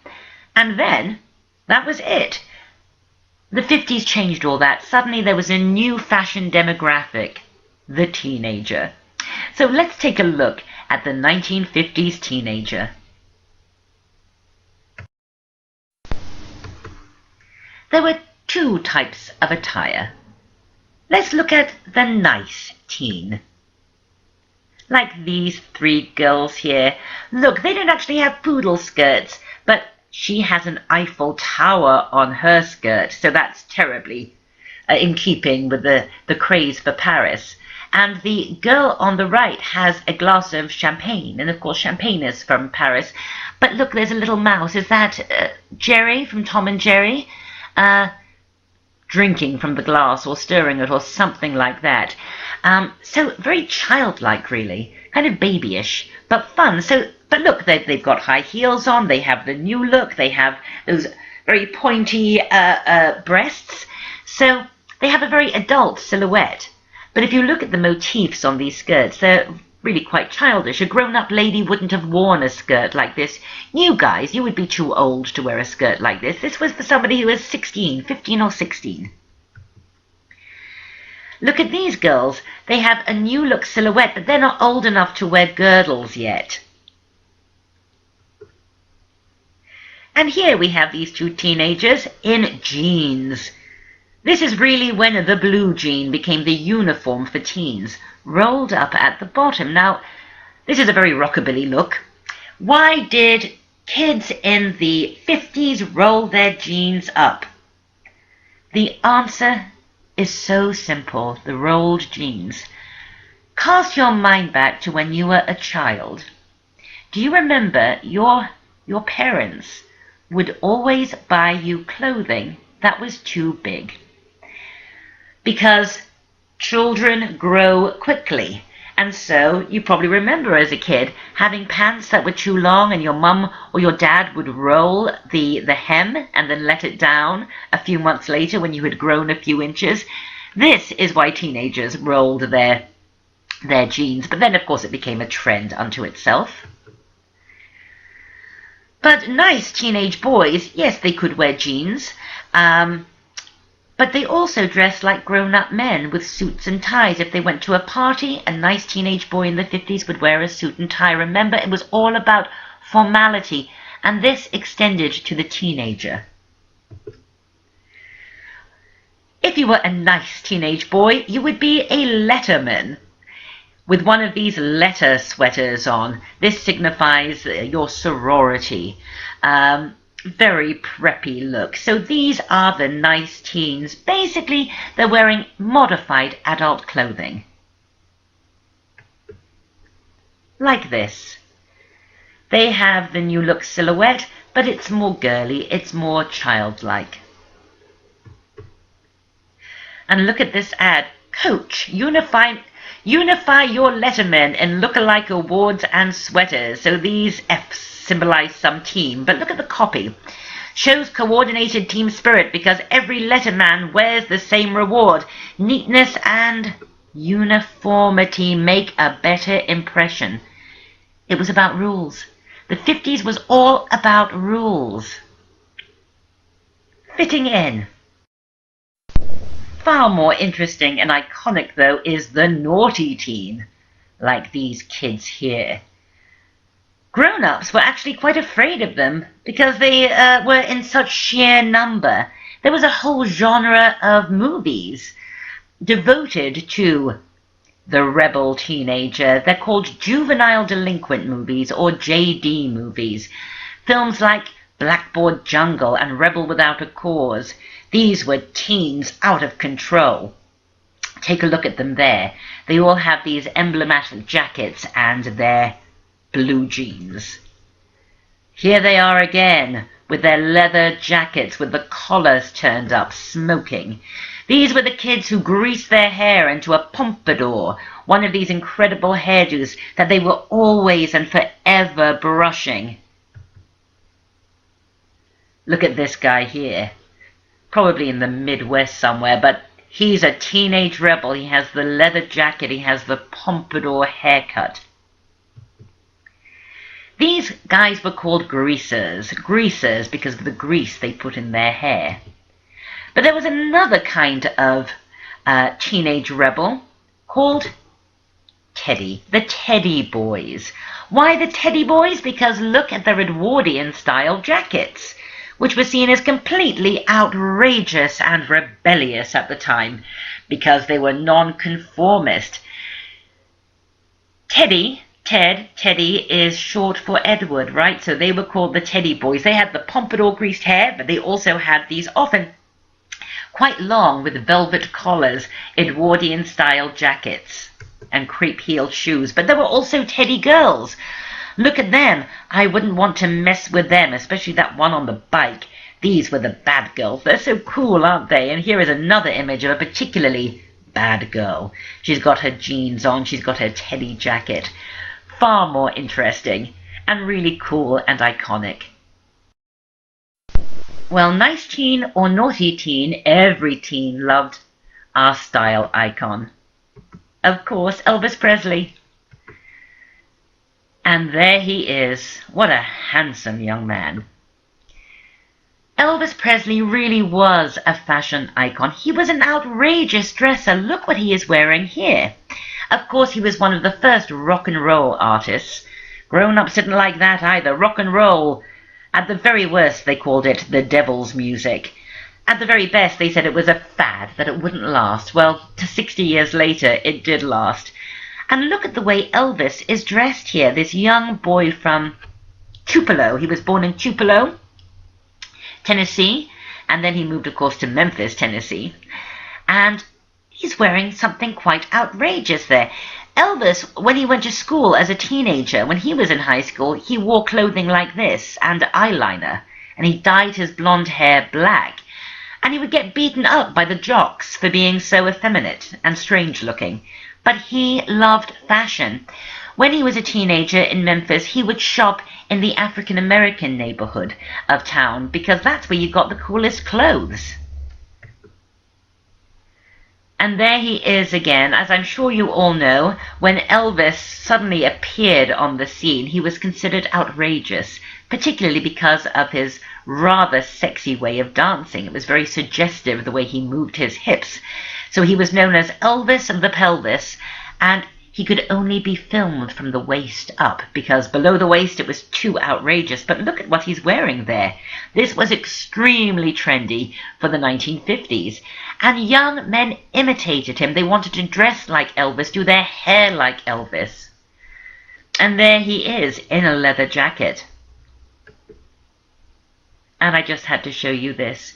And then, that was it. The 50s changed all that. Suddenly there was a new fashion demographic, the teenager. So let's take a look at the 1950s teenager. There were two types of attire. Let's look at the nice teen. Like these three girls here. Look, they don't actually have poodle skirts, but she has an Eiffel Tower on her skirt, so that's terribly in keeping with the craze for Paris. And the girl on the right has a glass of champagne, and of course champagne is from Paris. But look, there's a little mouse. Is that Jerry from Tom and Jerry? Drinking from the glass or stirring it or something like that. So very childlike, really, kind of babyish, but fun. But look, they've got high heels on, they have the new look, they have those very pointy breasts, so they have a very adult silhouette. But if you look at the motifs on these skirts, they're really quite childish. A grown-up lady wouldn't have worn a skirt like this. You guys, you would be too old to wear a skirt like this. This was for somebody who was 15 or 16. Look at these girls. They have a new look silhouette, but they're not old enough to wear girdles yet. And here we have these two teenagers in jeans. This is really when the blue jean became the uniform for teens, rolled up at the bottom. Now, this is a very rockabilly look. Why did kids in the 50s roll their jeans up? The answer is so simple, the rolled jeans. Cast your mind back to when you were a child. Do you remember your parents would always buy you clothing that was too big? Because children grow quickly. And so you probably remember as a kid having pants that were too long, and your mum or your dad would roll the hem and then let it down a few months later when you had grown a few inches. This is why teenagers rolled their jeans. But then, of course, it became a trend unto itself. But nice teenage boys, yes, they could wear jeans. But they also dressed like grown-up men with suits and ties. If they went to a party, a nice teenage boy in the 50s would wear a suit and tie. Remember, it was all about formality, and this extended to the teenager. If you were a nice teenage boy, you would be a letterman with one of these letter sweaters on. This signifies your sorority. Very preppy look. So these are the nice teens. Basically, they're wearing modified adult clothing. Like this. They have the new look silhouette, but it's more girly, it's more childlike. And look at this ad. Coach, unify your lettermen in look-alike awards and sweaters. So these F's symbolize some team, but look at the copy. Shows coordinated team spirit because every letterman wears the same reward. Neatness and uniformity make a better impression. It was about rules. The 50s was all about rules. Fitting in. Far more interesting and iconic, though, is the naughty teen, like these kids here. Grown-ups were actually quite afraid of them because they were in such sheer number. There was a whole genre of movies devoted to the rebel teenager. They're called juvenile delinquent movies, or JD movies. Films like Blackboard Jungle and Rebel Without a Cause. These were teens out of control. Take a look at them there. They all have these emblematic jackets and their blue jeans. Here they are again, with their leather jackets with the collars turned up, smoking. These were the kids who greased their hair into a pompadour, one of these incredible hairdos that they were always and forever brushing. Look at this guy here. Probably in the Midwest somewhere, but he's a teenage rebel. He has the leather jacket, he has the pompadour haircut. These guys were called greasers. Greasers because of the grease they put in their hair. But there was another kind of teenage rebel called Teddy, the Teddy Boys. Why the Teddy Boys? Because look at their Edwardian-style jackets, which were seen as completely outrageous and rebellious at the time, because they were nonconformist. Teddy is short for Edward, right? So they were called the Teddy Boys. They had the pompadour greased hair, but they also had these often quite long with velvet collars, Edwardian-style jackets and crepe-heeled shoes. But there were also Teddy girls. Look at them. I wouldn't want to mess with them, especially that one on the bike. These were the bad girls. They're so cool, aren't they? And here is another image of a particularly bad girl. She's got her jeans on. She's got her Teddy jacket. Far more interesting and really cool and iconic. Well, nice teen or naughty teen, every teen loved our style icon. Of course, Elvis Presley. And there he is. What a handsome young man. Elvis Presley really was a fashion icon. He was an outrageous dresser. Look what he is wearing here. Of course, he was one of the first rock and roll artists. Grown-ups didn't like that either. Rock and roll. At the very worst, they called it the devil's music. At the very best, they said it was a fad, that it wouldn't last. Well, 60 years later, it did last. And look at the way Elvis is dressed here. This young boy from Tupelo. He was born in Tupelo, Tennessee, and then he moved, of course, to Memphis, Tennessee. And he's wearing something quite outrageous there. Elvis, when he went to school as a teenager, when he was in high school, he wore clothing like this and eyeliner, and he dyed his blonde hair black. And he would get beaten up by the jocks for being so effeminate and strange-looking. But he loved fashion. When he was a teenager in Memphis, he would shop in the African-American neighborhood of town because that's where you got the coolest clothes. And there he is again. As I'm sure you all know, when Elvis suddenly appeared on the scene, he was considered outrageous, particularly because of his rather sexy way of dancing. It was very suggestive, the way he moved his hips. So he was known as Elvis of the Pelvis, and he could only be filmed from the waist up, because below the waist it was too outrageous. But look at what he's wearing there. This was extremely trendy for the 1950s, and young men imitated him. They wanted to dress like Elvis, do their hair like Elvis. And there he is in a leather jacket. And I just had to show you this.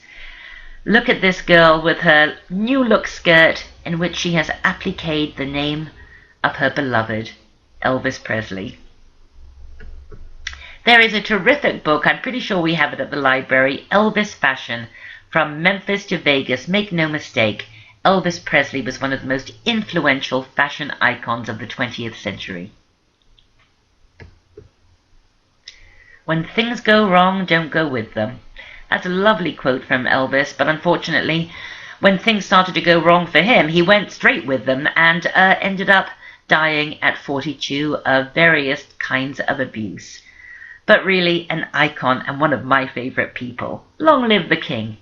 Look at this girl with her new look skirt in which she has appliqued the name of her beloved, Elvis Presley. There is a terrific book, I'm pretty sure we have it at the library, Elvis Fashion, From Memphis to Vegas. Make no mistake, Elvis Presley was one of the most influential fashion icons of the 20th century. When things go wrong, don't go with them. That's a lovely quote from Elvis, but unfortunately, when things started to go wrong for him, he went straight with them and ended up dying at 42 of various kinds of abuse. But really an icon and one of my favorite people. Long live the king.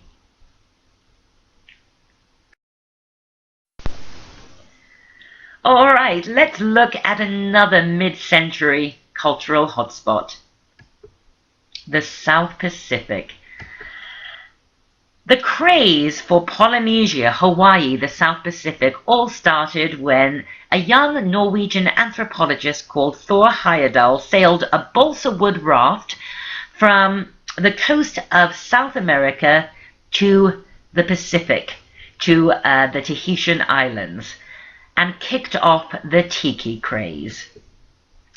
Alright, let's look at another mid-century cultural hotspot. The South Pacific. The craze for Polynesia, Hawaii, the South Pacific, all started when a young Norwegian anthropologist called Thor Heyerdahl sailed a balsa wood raft from the coast of South America to the Pacific, to the Tahitian Islands, and kicked off the tiki craze.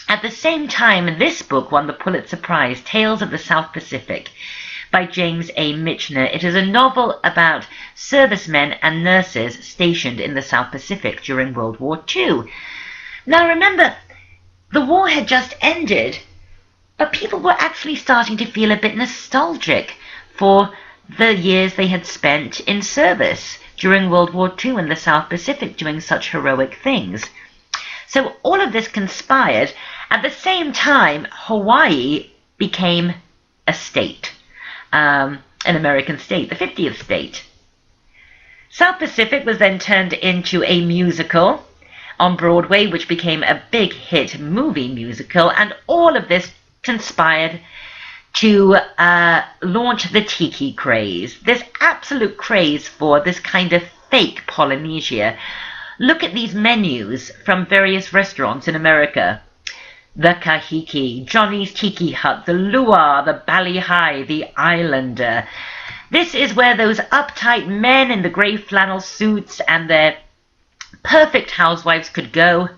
At the same time, this book won the Pulitzer Prize, Tales of the South Pacific, by James A. Michener. It is a novel about servicemen and nurses stationed in the South Pacific during World War II. Now remember, the war had just ended, but people were actually starting to feel a bit nostalgic for the years they had spent in service during World War II in the South Pacific doing such heroic things. So all of this conspired. At the same time, Hawaii became a state. An American state, the 50th state. South Pacific was then turned into a musical on Broadway, which became a big hit movie musical, and all of this conspired to launch the tiki craze, this absolute craze for this kind of fake Polynesia. Look at these menus from various restaurants in America. The Kahiki, Johnny's Tiki Hut, the Luau, the Bali Hai, the Islander. This is where those uptight men in the grey flannel suits and their perfect housewives could go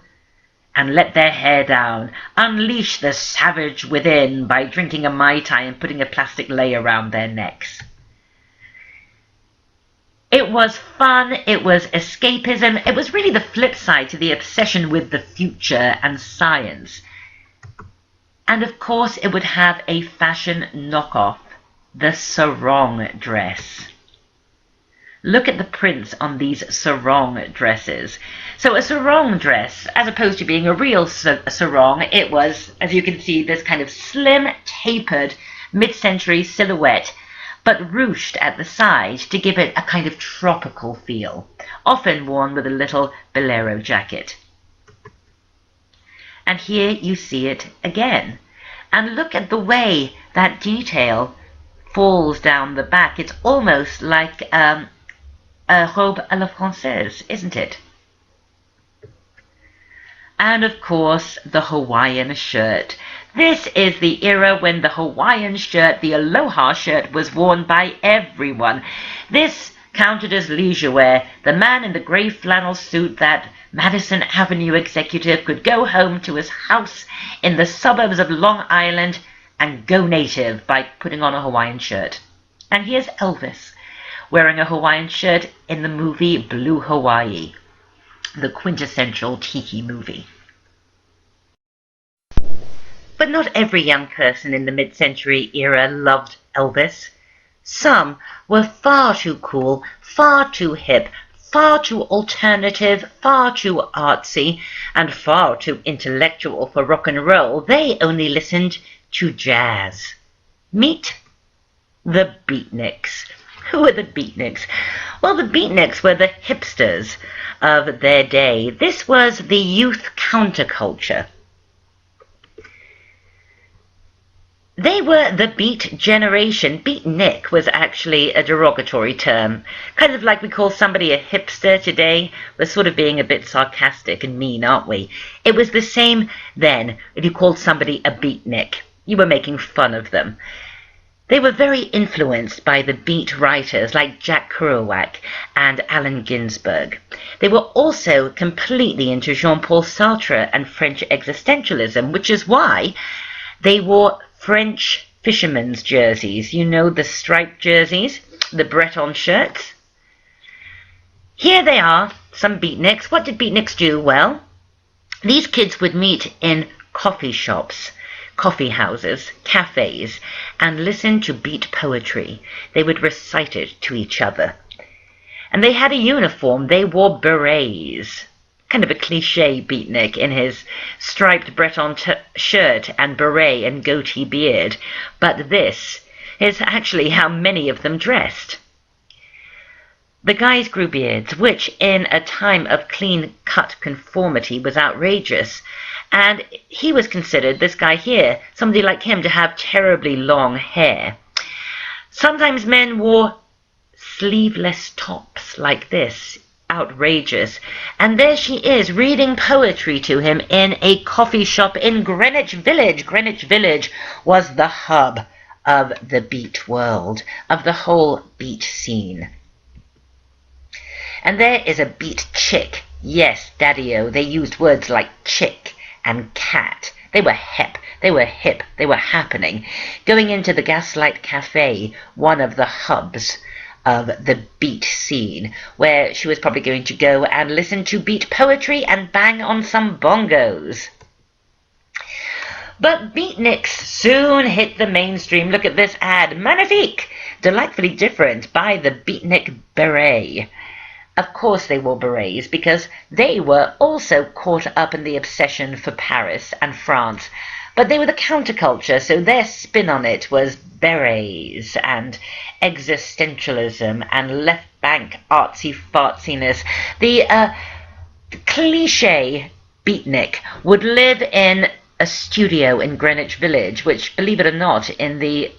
and let their hair down, unleash the savage within by drinking a Mai Tai and putting a plastic lei around their necks. It was fun, it was escapism, it was really the flip side to the obsession with the future and science. And of course it would have a fashion knockoff, the sarong dress. Look at the prints on these sarong dresses. So a sarong dress, as opposed to being a real sarong, it was, as you can see, this kind of slim, tapered, mid-century silhouette, but ruched at the side to give it a kind of tropical feel, often worn with a little bolero jacket. And here you see it again. And look at the way that detail falls down the back. It's almost like a robe à la française, isn't it? And of course, the Hawaiian shirt. This is the era when the Hawaiian shirt, the aloha shirt, was worn by everyone. This counted as leisure wear. The man in the grey flannel suit, that Madison Avenue executive, could go home to his house in the suburbs of Long Island and go native by putting on a Hawaiian shirt. And here's Elvis wearing a Hawaiian shirt in the movie Blue Hawaii, the quintessential tiki movie. But not every young person in the mid-century era loved Elvis. Some were far too cool, far too hip, far too alternative, far too artsy, and far too intellectual for rock and roll. They only listened to jazz. Meet the Beatniks. Who were the Beatniks? Well, the Beatniks were the hipsters of their day. This was the youth counterculture. They were the beat generation. Beatnik was actually a derogatory term. Kind of like we call somebody a hipster today. We're sort of being a bit sarcastic and mean, aren't we? It was the same then if you called somebody a beatnik. You were making fun of them. They were very influenced by the beat writers like Jack Kerouac and Allen Ginsberg. They were also completely into Jean-Paul Sartre and French existentialism, which is why they wore French fishermen's jerseys. You know, the striped jerseys, the Breton shirts. Here they are, some beatniks. What did beatniks do? Well, these kids would meet in coffee shops, coffee houses, cafes, and listen to beat poetry. They would recite it to each other. And they had a uniform. They wore berets. Kind of a cliché beatnik in his striped Breton shirt and beret and goatee beard. But this is actually how many of them dressed. The guys grew beards, which in a time of clean-cut conformity was outrageous. And he was considered, this guy here, somebody like him, to have terribly long hair. Sometimes men wore sleeveless tops like this. Outrageous. And there she is reading poetry to him in a coffee shop in Greenwich Village. Greenwich Village was the hub of the beat world, of the whole beat scene. And there is a beat chick. Yes, Daddy-o, they used words like chick and cat. They were hip, they were hip, they were happening. Going into the Gaslight Cafe, one of the hubs of the beat scene, where she was probably going to go and listen to beat poetry and bang on some bongos. But beatniks soon hit the mainstream. Look at this ad. Magnifique! Delightfully different by the beatnik beret. Of course they wore berets because they were also caught up in the obsession for Paris and France. But they were the counterculture, so their spin on it was berets and existentialism and left bank artsy fartsiness. The cliche beatnik would live in a studio in Greenwich Village, which, believe it or not, in the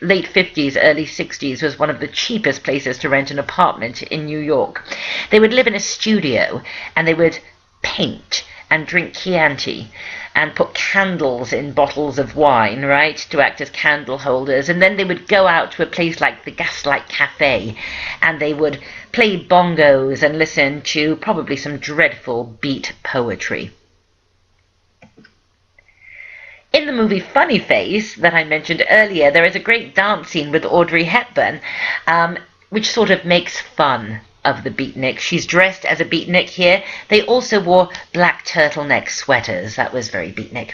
late 50s, early 60s was one of the cheapest places to rent an apartment in New York. They would live in a studio and they would paint and drink Chianti and put candles in bottles of wine, right, to act as candle holders. And then they would go out to a place like the Gaslight Cafe and they would play bongos and listen to probably some dreadful beat poetry. In the movie Funny Face that I mentioned earlier, there is a great dance scene with Audrey Hepburn, which sort of makes fun of the beatnik. She's dressed as a beatnik here. They also wore black turtleneck sweaters. That was very beatnik.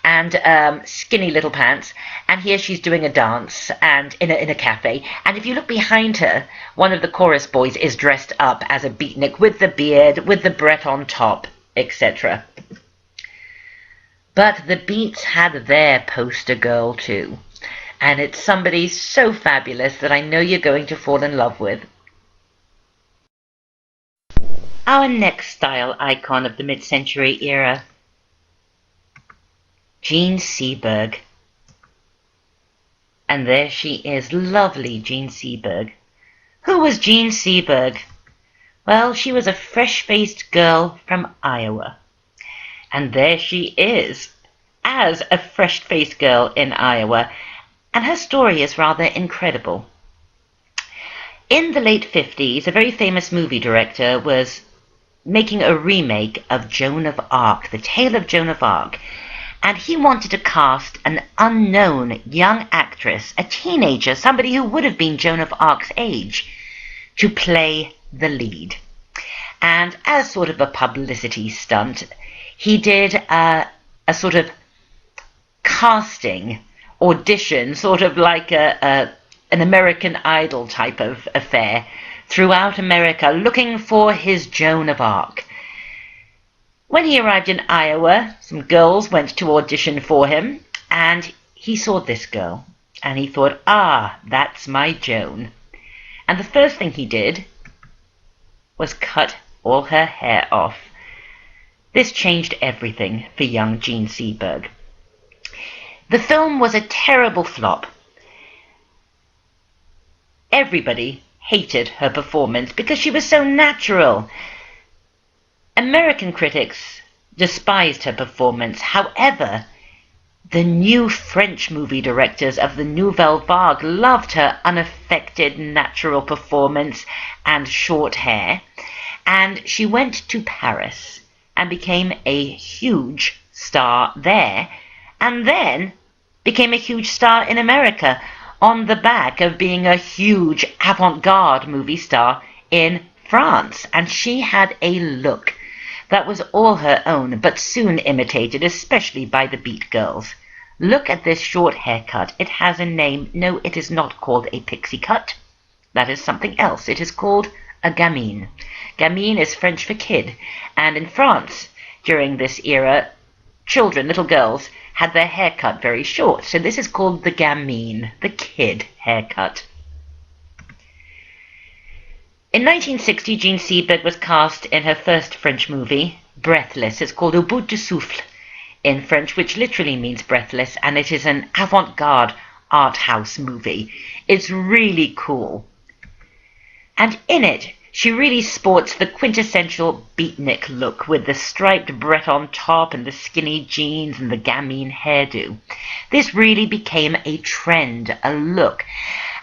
And skinny little pants. And here she's doing a dance and in a cafe. And if you look behind her, one of the chorus boys is dressed up as a beatnik with the beard, with the Brett on top, etc. But the Beats had their poster girl too. And it's somebody so fabulous that I know you're going to fall in love with. Our next style icon of the mid-century era, Jean Seberg. And there she is, lovely Jean Seberg. Who was Jean Seberg? Well, she was a fresh-faced girl from Iowa. And there she is, as a fresh-faced girl in Iowa, and her story is rather incredible. In the late 50s, a very famous movie director was making a remake of Joan of Arc, the tale of Joan of Arc, and he wanted to cast an unknown young actress, a teenager, somebody who would have been Joan of Arc's age, to play the lead. And as sort of a publicity stunt, he did a sort of casting audition, sort of like an American Idol type of affair, throughout America, looking for his Joan of Arc. When he arrived in Iowa, some girls went to audition for him, and he saw this girl, and he thought, that's my Joan. And the first thing he did was cut all her hair off. This changed everything for young Jean Seberg. The film was a terrible flop. Everybody hated her performance because she was so natural. American critics despised her performance. However, the new French movie directors of the Nouvelle Vague loved her unaffected natural performance and short hair, and she went to Paris and became a huge star there, and then became a huge star in America on the back of being a huge avant-garde movie star in France. And she had a look that was all her own, but soon imitated, especially by the Beat Girls. Look at this short haircut. It has a name. No, it is not called a pixie cut. That is something else. It is called a gamine. Gamine is French for kid. And in France, during this era, children, little girls, had their hair cut very short. So this is called the gamine, the kid haircut. In 1960, Jean Seberg was cast in her first French movie, Breathless. It's called Au bout du souffle in French, which literally means breathless, and it is an avant-garde art house movie. It's really cool. And in it, she really sports the quintessential beatnik look with the striped Brett on top and the skinny jeans and the gamine hairdo. This really became a trend, a look.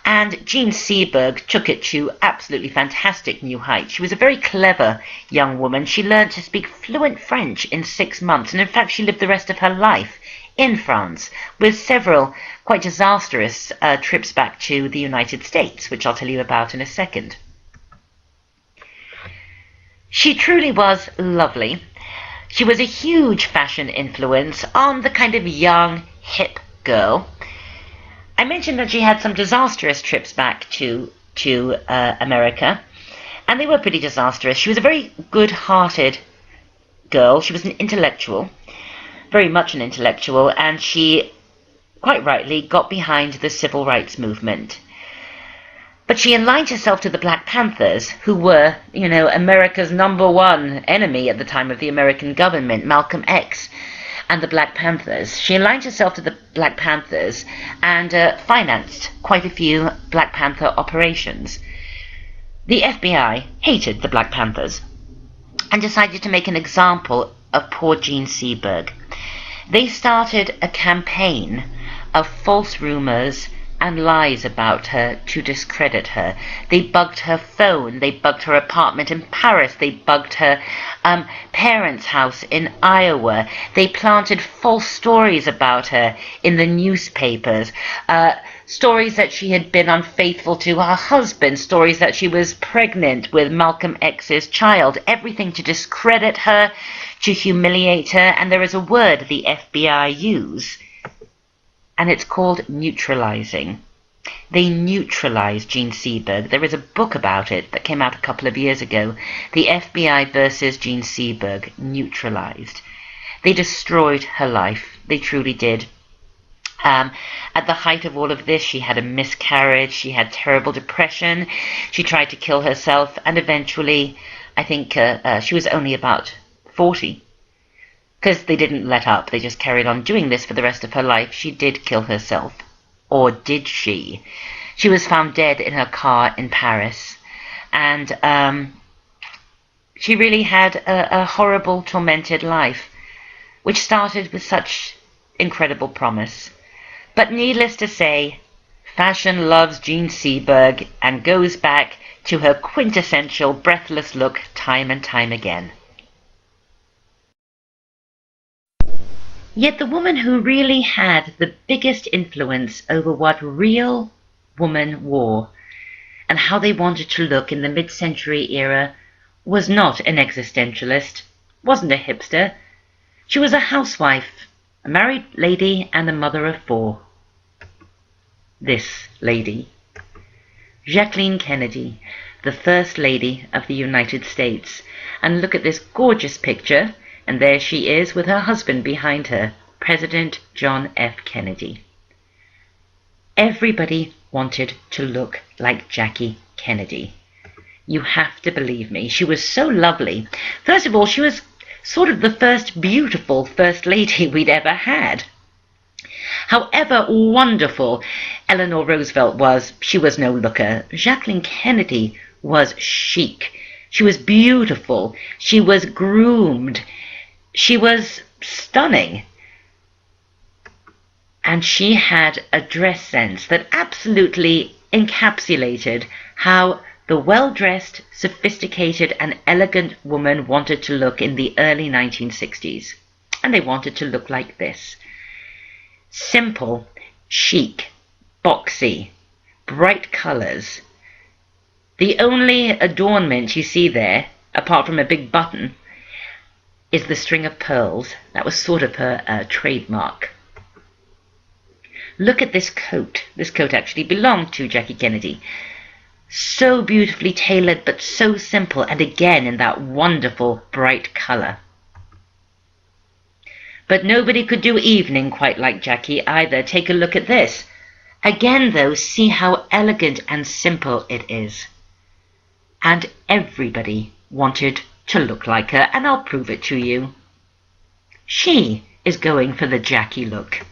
And Jean Seberg took it to absolutely fantastic new heights. She was a very clever young woman. She learned to speak fluent French in 6 months, and in fact she lived the rest of her life in France, with several quite disastrous trips back to the United States, which I'll tell you about in a second. She truly was lovely. She was a huge fashion influence on the kind of young, hip girl. I mentioned that she had some disastrous trips back to America, and they were pretty disastrous. She was a very good-hearted girl. She was an intellectual, very much an intellectual, and she, quite rightly, got behind the civil rights movement. But she aligned herself to the Black Panthers, who were, America's #1 enemy at the time of the American government, Malcolm X and the Black Panthers. She aligned herself to the Black Panthers and financed quite a few Black Panther operations. The FBI hated the Black Panthers and decided to make an example of poor Jean Seberg. They started a campaign of false rumors and lies about her to discredit her. They bugged her phone, they bugged her apartment in Paris, they bugged her parents' house in Iowa. They planted false stories about her in the newspapers, stories that she had been unfaithful to her husband, stories that she was pregnant with Malcolm X's child, everything to discredit her, to humiliate her, and there is a word the FBI use, and it's called neutralizing. They neutralized Jean Seberg. There is a book about it that came out a couple of years ago, The FBI versus Jean Seberg, Neutralized. They destroyed her life. They truly did. At the height of all of this, she had a miscarriage, she had terrible depression, she tried to kill herself, and eventually, I think she was only about 40. Because they didn't let up, they just carried on doing this for the rest of her life. She did kill herself. Or did she? She was found dead in her car in Paris. And she really had a horrible, tormented life, which started with such incredible promise. But needless to say, fashion loves Jean Seberg and goes back to her quintessential breathless look time and time again. Yet the woman who really had the biggest influence over what real women wore and how they wanted to look in the mid-century era was not an existentialist, wasn't a hipster. She was a housewife, a married lady, and a mother of 4. This lady, Jacqueline Kennedy, the First Lady of the United States. And look at this gorgeous picture. And there she is with her husband behind her, President John F. Kennedy. Everybody wanted to look like Jackie Kennedy. You have to believe me. She was so lovely. First of all, she was sort of the first beautiful First Lady we'd ever had. However wonderful Eleanor Roosevelt was, she was no looker. Jacqueline Kennedy was chic. She was beautiful. She was groomed. She was stunning, and she had a dress sense that absolutely encapsulated how the well-dressed, sophisticated and elegant woman wanted to look in the early 1960s. And they wanted to look like this. Simple, chic, boxy, bright colors. The only adornment you see there, apart from a big button, is the string of pearls. That was sort of her trademark. Look at this coat. This coat actually belonged to Jackie Kennedy. So beautifully tailored, but so simple, and again in that wonderful bright color. But nobody could do evening quite like Jackie either. Take a look at this. Again, though, see how elegant and simple it is. And everybody wanted to look like her, and I'll prove it to you. She is going for the Jackie look.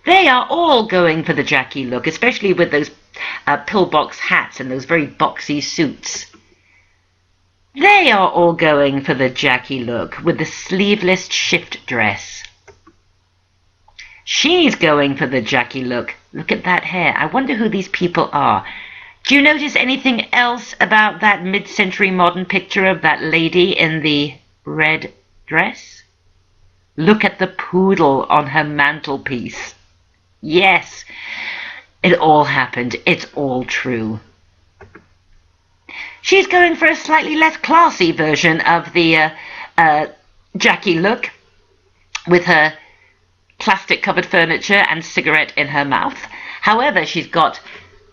They are all going for the Jackie look, especially with those pillbox hats and those very boxy suits. They are all going for the Jackie look with the sleeveless shift dress. She's going for the Jackie look. Look at that hair. I wonder who these people are. Do you notice anything else about that mid-century modern picture of that lady in the red dress? Look at the poodle on her mantelpiece. Yes, it all happened. It's all true. She's going for a slightly less classy version of the Jackie look, with her plastic-covered furniture and cigarette in her mouth. However, she's got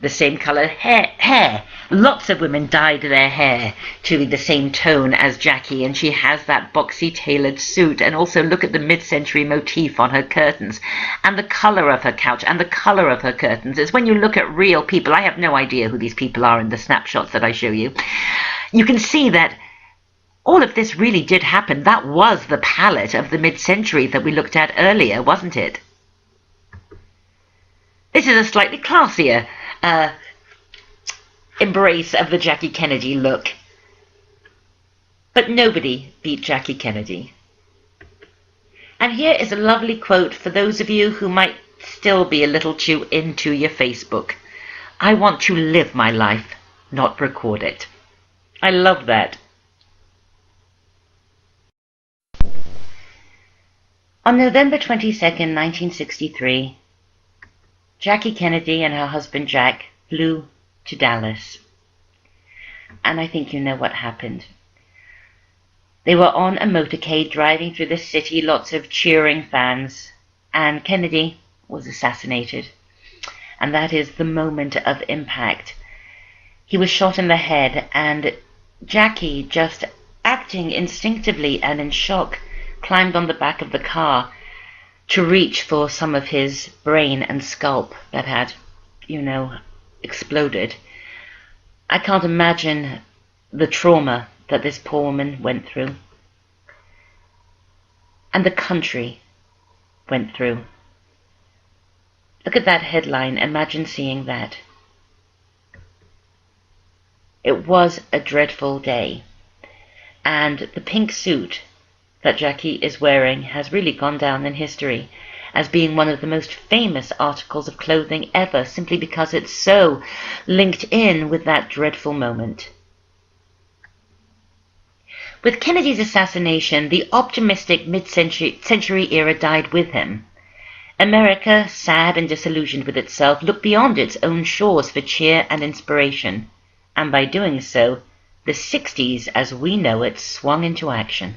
the same color hair. Lots of women dyed their hair to be the same tone as Jackie, and she has that boxy tailored suit. And also look at the mid-century motif on her curtains, and the color of her couch, and the color of her curtains. It's when you look at real people, I have no idea who these people are in the snapshots that I show you, you can see that all of this really did happen. That was the palette of the mid-century that we looked at earlier, wasn't it? This is a slightly classier embrace of the Jackie Kennedy look. But nobody beat Jackie Kennedy. And here is a lovely quote for those of you who might still be a little too into your Facebook. I want to live my life, not record it. I love that. On November 22nd, 1963, Jackie Kennedy and her husband Jack flew to Dallas. And I think you know what happened. They were on a motorcade driving through the city, lots of cheering fans, and Kennedy was assassinated. And that is the moment of impact. He was shot in the head, and Jackie, just acting instinctively and in shock, climbed on the back of the car to reach for some of his brain and scalp that had, exploded. I can't imagine the trauma that this poor woman went through, and the country went through. Look at that headline. Imagine seeing that. It was a dreadful day, and the pink suit that Jackie is wearing has really gone down in history as being one of the most famous articles of clothing ever, simply because it's so linked in with that dreadful moment. With Kennedy's assassination, the optimistic mid-century era died with him. America, sad and disillusioned with itself, looked beyond its own shores for cheer and inspiration, and by doing so, the 60s as we know it swung into action.